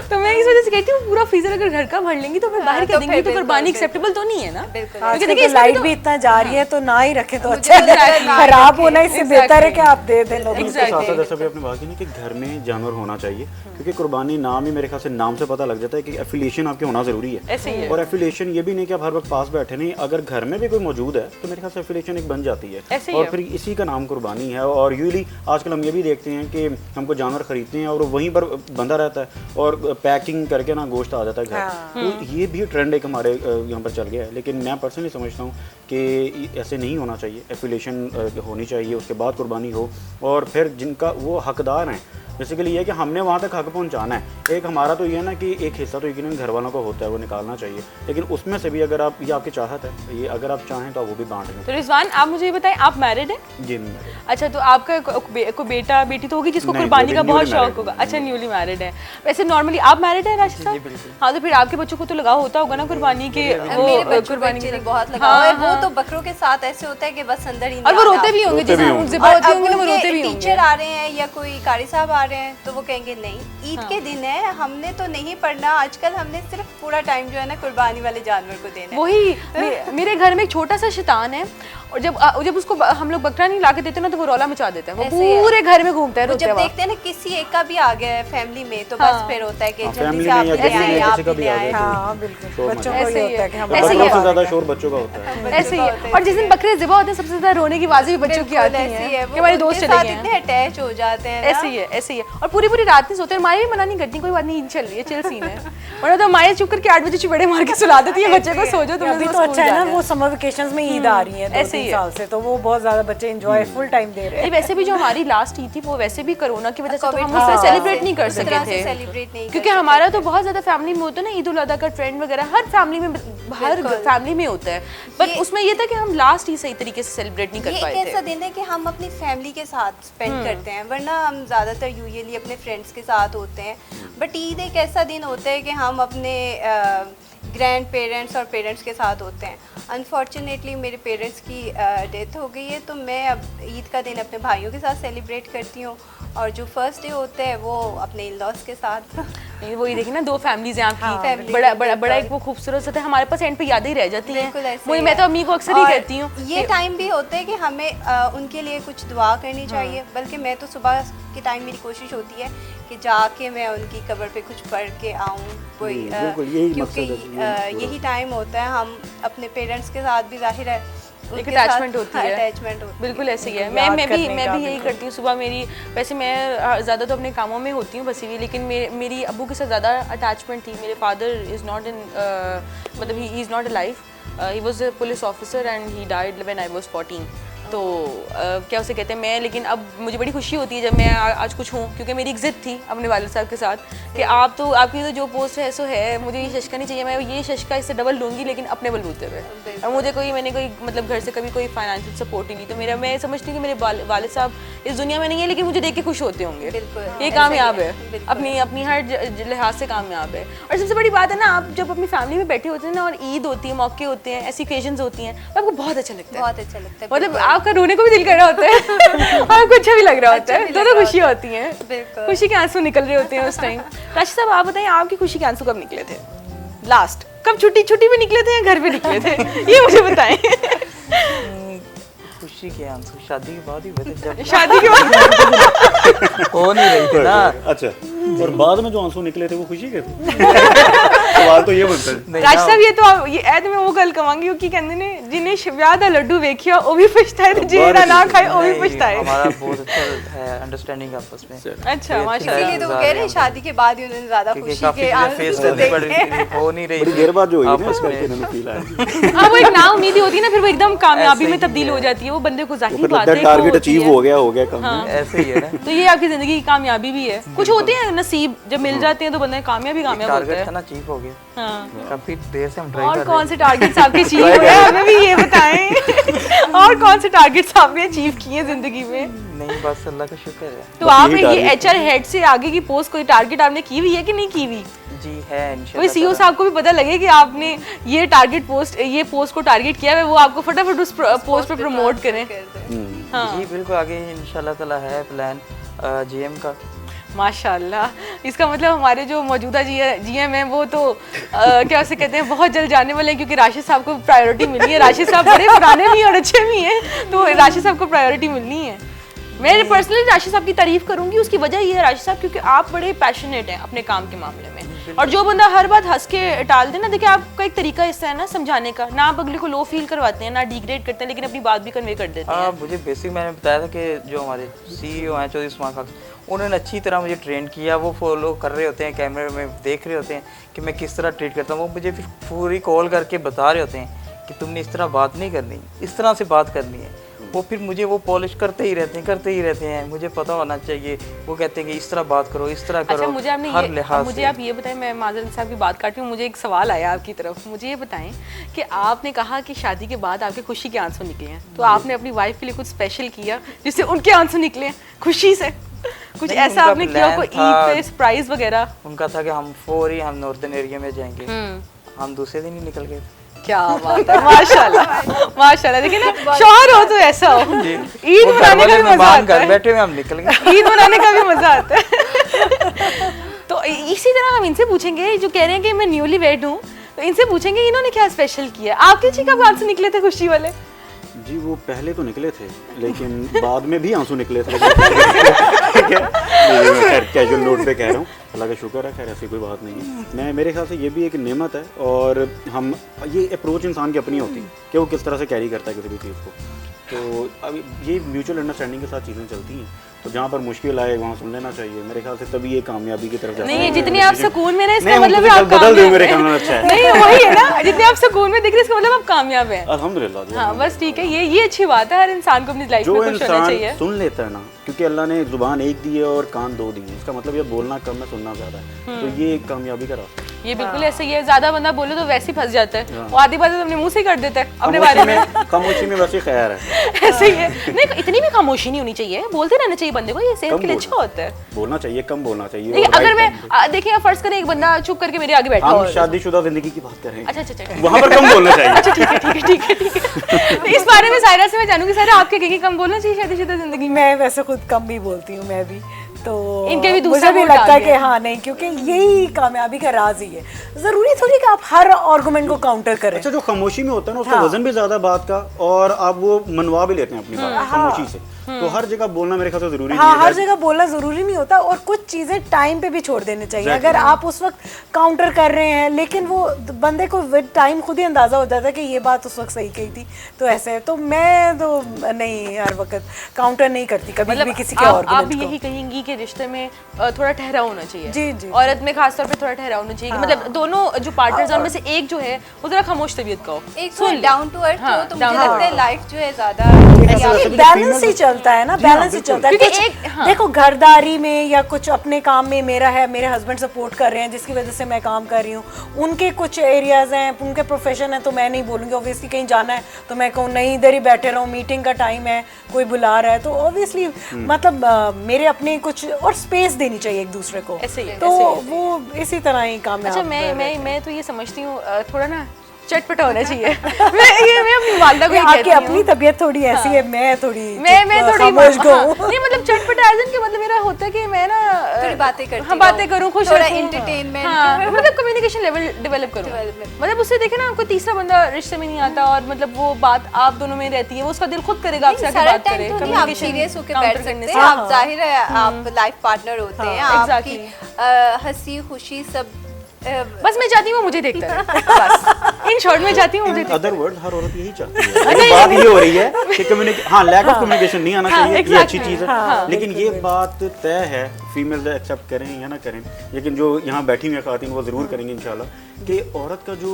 तो मैं इस वजह से कहती हूँ पूरा फ्रीजर अगर घर का भर लेंगी तो फिर बाहर क्या तो देंगी, फिर तो बिल्कुल, कुर्बानी बिल्कुल। एक्सेप्टेबल तो नहीं है ना। बिल्कुल। क्योंकि आजकल देखिए तो इसमें लाइट तो- भी इतना जा रही है तो ना ही रखे तो मुझे अच्छा तो है, ना ही खराब रखें। होना इससे बेहतर है कि आप दे दें लोगों को। उसके साथ साथ Exactly. जैसा भी आपने बात की ना कि घर में जानवर होना चाहिए, क्योंकि कुर्बानी नाम ही मेरे ख्याल से नाम से पता लग जाता है कि एफिलिएशन आपके होना ज़रूरी है। ऐसे ही है। और एफिलिएशन ये भी नहीं कि आप हर वक्त पास बैठे नहीं, अगर घर में भी कोई मौजूद है तो मेरे ख्याल से एफिलिएशन एक बन जाती है। ऐसे ही और है। फिर इसी का नाम कुर्बानी है। और यूजली आजकल हम ये भी देखते हैं कि हमको जानवर खरीदते हैं और वो वहीं पर बंधा रहता है और पैकिंग करके ना गोश्त आ जाता है घर। तो ये भी ट्रेंड एक हमारे यहाँ पर चल गया है, लेकिन मैं पर्सनली समझता हूँ कि ऐसे नहीं होना चाहिए। एफिलिएशन होनी चाहिए, उसके बाद कुर्बानी हो, और फिर जिनका वो हकदार हैं बेसिकली ये है कि हमने वहाँ तक हक पहुँचाना है। एक हमारा तो ये है ना कि एक हिस्सा तो यकीनन घर वालों का होता है, वो निकालना चाहिए, लेकिन उसमें से भी अगर आप, ये आपकी चाहत है, ये अगर आप चाहें तो आप वो भी बांट लें। तो रिजवान आप मुझे ये बताएं, आप मैरिड हैं? जी नहीं मैंने। अच्छा, तो आपका कोई बेटा बेटी तो होगी जिसको नहीं, कुर्बानी का अभी बहुत newly शौक married होगा। हूँ। अच्छा, न्यूली मैरिड है। वैसे नॉर्मली आप मैरिड है राशिद साहब? बिल्कुल। हाँ, तो फिर आपके बच्चों को तो लगाव होता होगा ना कुर्बानी के, वो मेरे बच्चों को कुर्बानी actually के बहुत साथ। लगाव है। हाँ, वो तो बकरों के साथ ऐसे होता है कि बस अंदर ही और वो नहीं रोते आता। भी होंगे, रोते जिस भी दिन होंगे। ज़िबा होती अब होंगी ना वो उनके रोते भी होंगे। टीचर आ रहे हैं या कोई कारी साहब आ रहे हैं तो वो कहेंगे नहीं ईद के दिन है, हमने तो नहीं पढ़ना आजकल, हमने सिर्फ पूरा टाइम जो है ना कुर्बानी वाले जानवर को देना है। वही मेरे घर में एक छोटा सा शैतान है, और जब उसको हम लोग बकरा नहीं ला के देते ना तो वो रौला मचा देता है, वो ऐसे ही है। पूरे घर में घूमता है वो रोते जब हुआ। देखते हैं ना किसी एक का भी आ गया है फैमिली में तो हाँ। बस फिर होता है कि हाँ, जल्दी family से आप में या ले किसी आए, में आप किसी का भी ले आ आए। जाए। हाँ बिल्कुल, शोर बच्चों मचा। को ऐसे ये ही होता है है। कि हम ऐसे ही बकरों है। से ज़्यादा शोर बच्चों का होता है। ऐसे ही है। और जिस दिन बकरे ज़िबा होते हैं सबसे ज्यादा रोने की आवाज़ें भी बच्चों की आती हैं कि हमारे दोस्त चले गए इतने हैं। अटैच हो जाते हैं ना। ऐसे ही है, ऐसे ही है। और पूरी पूरी रात नहीं सोते, माए भी मना नहीं करती, कोई बात नहीं चल रही है, चिल सीन है। वरना तो माए चुप करके 8 बजे चुपड़े मार के सुला देती है बच्चे को, सो जाओ तुम। अभी तो अच्छा है ना, वो समर वेकेशंस में ईद आ रही है ऐसे ही 2-3 है। साल से, तो वो बहुत ज्यादा बच्चे एंजॉय फुल टाइम दे रहे हैं। नहीं, वैसे भी जो हमारी लास्ट ईद थी वो वैसे भी कोरोना की वजह से तो हम हाँ, उसमें सेलिब्रेट नहीं कर उस तरह सके से थे, सेलिब्रेट नहीं कर क्योंकि सकते हमारा थे। तो बहुत ज्यादा फैमिली में होता है ना, ईद उल अदा का ट्रेंड वगैरह हर फैमिली में, हर बिल्कुल। फैमिली में होता है, बट ये- उसमें ये था कि हम लास्ट ही सही तरीके से सेलिब्रेट नहीं ये कर एक पाए ऐसा थे। दिन है कि हम अपनी फैमिली के साथ स्पेंड करते हैं, वरना हम ज़्यादातर यूजुअली अपने फ्रेंड्स के साथ होते हैं। बट ईद एक ऐसा दिन होता है कि हम अपने ग्रैंड पेरेंट्स और पेरेंट्स के साथ होते हैं। अनफॉर्चुनेटली मेरे पेरेंट्स की डेथ हो गई है, तो मैं अब ईद का दिन अपने भाइयों के साथ सेलिब्रेट करती हूँ, और जो फर्स्ट डे होता है वो अपने इन-लॉज के साथ। नहीं, वही देखिए ना, दो फैमिलीज हैं आपकी, family बड़ा में बड़ा बड़ा एक बिल्कुल। वो खूबसूरत सा था, हमारे पास एंड पे यादें ही रह जाती हैं। बिल्कुल ऐसे मुझे ही मैं तो है। अम्मी को अक्सर ही और कहती हूँ ये कि- टाइम भी होता है कि हमें उनके लिए कुछ दुआ करनी चाहिए, बल्कि मैं तो सुबह के टाइम मेरी कोशिश होती है कि जाके मैं उनकी कब्र पे कुछ पढ़ के आऊँ कोई, बिल्कुल, यही क्योंकि मकसद है, यही टाइम होता है हम अपने पेरेंट्स के साथ भी जाहिर है एक उनके साथ अटैचमेंट होती है, अटैचमेंट होती है। बिल्कुल ऐसे ही है। याद मैं करने भी का, यही करती हूँ सुबह। मेरी वैसे मैं ज़्यादा तो अपने कामों में होती हूँ बसी हुई, लेकिन मेरी अब्बू के साथ ज़्यादा अटैचमेंट थी। मेरे फादर इज़ नॉट इन, मतलब he is not alive, he was a police officer and he died when I was 14। तो क्या उसे कहते हैं, मैं लेकिन अब मुझे बड़ी खुशी होती है जब मैं आज कुछ हूँ, क्योंकि मेरी एक ज़िद थी अपने वालिद साहब के साथ कि आप तो, आपकी तो जो पोस्ट है सो है, मुझे ये शशका नहीं चाहिए, मैं ये शशका इससे डबल लूँगी लेकिन अपने बलबूते पे। और मुझे मैंने कोई मतलब घर से कभी कोई फाइनेंशियल सपोर्ट ही नहीं, तो मैं समझती हूँ कि मेरे वालिद साहब इस दुनिया में नहीं है, लेकिन मुझे देख के खुश होते होंगे। बिल्कुल, ये ऐसा कामयाब ही है, है, बिल्कुल। अपनी हर लिहाज से कामयाब है। और सबसे बड़ी बात है ना, आप जब अपनी फैमिली में बैठे होते हैं ना, और ईद होती है, मौके होते हैं, ऐसी ओकेजन्स होती हैं, तो आपको बहुत अच्छा लगता है। बहुत अच्छा लगता है, मतलब बिल्कुल। आपका रोने को भी दिल कर रहा होता है और आपको अच्छा भी लग रहा होता है, भी तो लग रहा खुशी होती है, बिल्कुल। खुशी के आंसू निकल रहे होते हैं उस टाइम। राशिद साहब आप बताइए, आपकी खुशी के आंसू कब निकले थे लास्ट? कब छुट्टी में निकले थे या घर पे निकले थे, ये मुझे बताएं। खुशी के आंसू शादी के बाद ही हुए थे, जब शादी के बाद हो नहीं रही थी ना। अच्छा, और बाद में जो आंसू निकले थे वो खुशी के थे? सवाल तो ये बनता है। नहीं राज ना, साहब ये तो ये ऐ तो मैं वो गल कवांगी कि कहंदे ने जिन्हें विआह दा लड्डू वेखिया ओ भी पछताए ते जेड़ा ना खाए ओ भी नहीं, पछताए। हमारा बहुत अच्छा है अंडरस्टैंडिंग आपस में। अच्छा, माशाल्लाह। इसीलिए तो वो कह रहे हैं शादी के बाद ही उन्होंने ज्यादा क्योंकि खुशी काफी के चीजें आंसू फेस तो करनी पड़ देखे। रही थी, हो नहीं रही बड़ी थी देर बाद जो हुई ना आपस इस करके में। इन्होंने फील आया। हाँ, वो एक ना उम्मीदी होती है ना, फिर वो एकदम कामयाबी ऐसे में ही तब्दील हो है। जाती है, वो बंदे को वो जाहिर फिर बात लगता है है कि वो टारगेट होती अचीव है। हो गया काम में। ऐसे ही है ना। तो ये आपकी जिंदगी की कामयाबी भी है। कुछ होते हैं नसीब जब मिल जाते हैं तो बंदा कामयाब होता टारगेट था है। ना, चीफ हो गया। हाँ। काफी देर से हम ट्राई और कर कौन रहे से टारगेट्स आपके अचीव हुए हैं, हमें भी ये बताएं। और कौन से टारगेट्स आपने अचीव किए जिंदगी में? नहीं, बस अल्लाह का शुक्र है। तो बस आप यही ये target एचआर हेड से आगे की पोस्ट कोई टारगेट आपने की हुई है कि नहीं की हुई? जी है कोई इंशाल्लाह सीईओ ताला। साहब को भी पता लगे कि आपने ये पोस्ट को टारगेट किया है, वो आपको फटाफट उस पोस्ट पे प्रमोट करें। हाँ। जी बिल्कुल, आगे इंशाल्लाह ताला है प्लान जीएम का। माशाल्लाह, इसका मतलब हमारे जो मौजूदा जीएम हैं वो तो क्या उसे कहते हैं, बहुत जल्द जाने वाले हैं, क्योंकि राशिद साहब को प्रायोरिटी मिली है। राशिद साहब बड़े पुराने भी हैं और अच्छे भी हैं, तो राशिद साहब को प्रायोरिटी मिलनी है। मैं पर्सनली राशिद साहब की तारीफ करूंगी, उसकी वजह ये है राशिद साहब क्योंकि आप बड़े पैशनेट हैं अपने काम के मामले में, और जो बंदा हर बात हंस के टाल दे ना, देखिए आपका एक तरीका हिस्सा है ना समझाने का, ना आप अगले को लो फील करवाते हैं ना डिग्रेड करते हैं, लेकिन अपनी बात भी कन्वे कर देते हैं। मुझे बेसिक मैंने बताया था कि जो हमारे सीईओ हैं चौधरी उस्मान खान, उन्होंने अच्छी तरह मुझे ट्रेन किया। वो फॉलो कर रहे होते हैं, कैमरे में देख रहे होते हैं कि मैं किस तरह ट्रीट करता हूँ। वो मुझे फिर पूरी कॉल करके बता रहे होते हैं कि तुमने इस तरह बात नहीं करनी, इस तरह से बात करनी है। वो फिर मुझे वो पॉलिश करते ही रहते हैं। मुझे पता होना चाहिए, वो कहते हैं कि इस तरह बात करो, इस तरह करो। अच्छा, मुझे आपने हर लिहाज मुझे से। आप ये बताएं, मैं माजरत साहब की बात काट रही हूँ, मुझे एक सवाल आया आपकी तरफ। मुझे ये बताएं कि आपने कहा कि शादी के बाद आपके खुशी के आंसू निकले हैं, तो आपने अपनी वाइफ के लिए कुछ स्पेशल किया जिससे उनके आंसू निकले खुशी से? कुछ नहीं, ऐसा उनका आपने किया, कोई plan ईद था। पे सरप्राइज वगैरह? उनका था कि हम फौरी हम नॉर्दर्न एरिया में जाएंगे। हम दूसरे दिन ही निकल गए। क्या बात है, माशाल्लाह माशाल्लाह। देखिए ना, शौहर हो तो ऐसा हो। ईद वो मनाने का भी मजा मेहमान आता घर है, बैठे हुए हम निकल गए। ईद मनाने का भी मजा आता है। तो इसी तरह हम इनसे पूछेंगे जो कह रहे हैं कि मैं न्यूली वेड हूँ, तो इनसे पूछेंगे इन्होंने क्या स्पेशल किया। आपके जी कब आंसू निकले थे खुशी वाले? जी वो पहले तो निकले थे, लेकिन बाद में भी आंसू निकले थे। ठीक है, खैर कैजुअल नोट पे कह रहा हूँ, अल्लाह का शुक्र है, खैर ऐसी कोई बात नहीं है। मैं मेरे ख्याल से ये भी एक नेमत है, और हम ये अप्रोच इंसान की अपनी होती है कि वो किस तरह से कैरी करता है किसी भी चीज़ को। तो अब ये म्यूचुअल अंडरस्टैंडिंग के साथ चीज़ें चलती हैं, तो जहाँ पर मुश्किल आए वहाँ सुन लेना चाहिए। मेरे ख्याल से तभी ये कामयाबी की तरफ जाता है। नहीं, जितनी आप सुकून में ना, इसका नहीं, मतलब मुझे आप बदल दो, कामयाब मेरे हैं। ख्याल में अच्छा है। नहीं वही है ना, जितने आप सुकून में दिख रहे हैं, इसका मतलब आप कामयाब हैं। अल्हम्दुलिल्लाह जी, हाँ बस ठीक है, ये अच्छी बात है। हर इंसान को अपनी लाइफ में जो खुश होना चाहिए। इंसान सुन लेता है ना, क्योंकि अल्लाह ने जुबान एक दी है और कान दो दिए, इसका मतलब ये बोलना कम है सुनना ज़्यादा है, तो ये एक कामयाबी का रास्ता है। ये बिल्कुल ऐसे ही है, ज्यादा बंदा बोले तो वैसे ही फंस जाता है, वो आधी बातें तो अपने मुंह से ही कर देता है अपने बारे में। खामोशी में वैसे खैर है, ऐसे ही है। नहीं, इतनी भी खामोशी नहीं होनी चाहिए, बोलते रहना चाहिए बंदे को, ये सेहत के लिए अच्छा होता है। बोलना चाहिए, कम बोलना चाहिए। देखिए और अगर right time मैं देखिए फर्ज करें एक बंदा चुप करके मेरे आगे बैठा पे। हो, हम शादीशुदा जिंदगी की बात कर रहे हैं, अच्छा अच्छा अच्छा, वहाँ पर कम बोलना चाहिए। अच्छा ठीक है ठीक है ठीक है ठीक है। तो इस बारे में सायरा से मैं जानूंगी, सायरा आपके कहेंगे कम बोलना चाहिए शादीशुदा जिंदगी में? मैं वैसे खुद कम भी बोलती हूँ, मैं भी, तो इनके भी दूसरा मुझे भी मोड लगता आ है गया। कि हाँ नहीं, क्योंकि यही कामयाबी का राज ही है। जरूरी थोड़ी कि आप हर आर्गुमेंट को काउंटर करें। अच्छा, जो खामोशी में होता है ना, उसका हाँ। वजन भी ज्यादा बात का, और आप वो मनवा भी लेते हैं अपनी बात खामोशी से। तो हर जगह बोलना मेरे ख्याल से जरूरी हाँ, नहीं है। हर जगह बोलना जरूरी नहीं होता, और कुछ चीजें टाइम पे भी छोड़ देनी चाहिए। Exactly. अगर आप उस वक्त काउंटर कर रहे हैं, लेकिन वो बंदे को विद टाइम खुद ही अंदाजा हो जाता है कि ये बात उस वक्त सही कही थी, तो ऐसे है। तो मैं तो नहीं हर वक्त काउंटर नहीं करती कभी भी किसी के आप भी आर्गुमेंट यही को। कहेंगी कि रिश्ते में थोड़ा ठहराव होना चाहिए। जी, जी, औरत में खासतौर पे थोड़ा ठहराव होना चाहिए, मतलब दोनों जो पार्टनर्स हैं उनमें से एक जो है वो जरा खामोश तबीयत का हो, एक सुन ले। डाउन टू अर्थ हाँ, हो, तो down मुझे to लगता है earth। लाइफ जो है ज्यादा बैलेंस ही चलता है ना, बैलेंस ही चलता है। क्योंकि कुछ एक- हाँ। देखो घरदारी में या कुछ अपने काम में मेरा है, मेरे हस्बैंड सपोर्ट कर रहे हैं जिसकी वजह से मैं काम कर रही हूँ, उनके कुछ एरियाज हैं, उनके प्रोफेशन है, तो मैं नहीं बोलूँगी। ऑब्वियसली कहीं जाना है तो मैं कहूँ नहीं, इधर ही बैठे रहूँ, मीटिंग का टाइम है, कोई बुला रहा है, तो ऑब्वियसली मतलब मेरे अपने कुछ और स्पेस देनी चाहिए एक दूसरे को, ऐसे ही, तो ऐसे ही। वो इसी तरह ही कामयाब। अच्छा मैं तो ये समझती हूँ थोड़ा ना चटपटा होना चाहिए। मैं अपनी वालदा को ये आपकी कहती हूँ। अपनी तबीयत थोड़ी ऐसी है, मैं थोड़ी मैं थोड़ी खामोश हाँ, कहूँ। नहीं मतलब चटपटा एजन के मतलब मेरा होता है कि मैं ना थोड़ी बातें करती हाँ बातें रहूं, करूँ, खुश थोड़ा रहूं। entertainment। हाँ, मतलब कम्युनिकेशन लेवल डेवलप करूँ। Development। मतलब उससे देखे ना, कोई तीसरा बंदा रिश्ते में नहीं आता, और मतलब वो बात आप दोनों में रहती है, वो उसका दिल खुद करेगा आपसे आके सारा बात करे। टाइम तो नहीं आप communication सीरियस होकर counter बैठ करने सकते से। हैं। आप जाहिर है आप लाइफ पार्टनर होते हैं, आपकी exactly। हंसी खुशी सब बस मैं चाहती हूँ मुझे देखता रहे, बस इन शॉर्ट में चाहती हूँ मुझे अदर वर्ड हर औरत यही चाहती है। लेकिन बात ये हो रही है कि हाँ, लैक ऑफ कम्युनिकेशन नहीं आना चाहिए, ये exactly, अच्छी चीज़ है, लेकिन ये बात तय है फीमेल एक्सेप्ट करें या ना करें, लेकिन जो यहाँ बैठी हुई खातिन वो ज़रूर करेंगे इंशाल्लाह, कि औरत का जो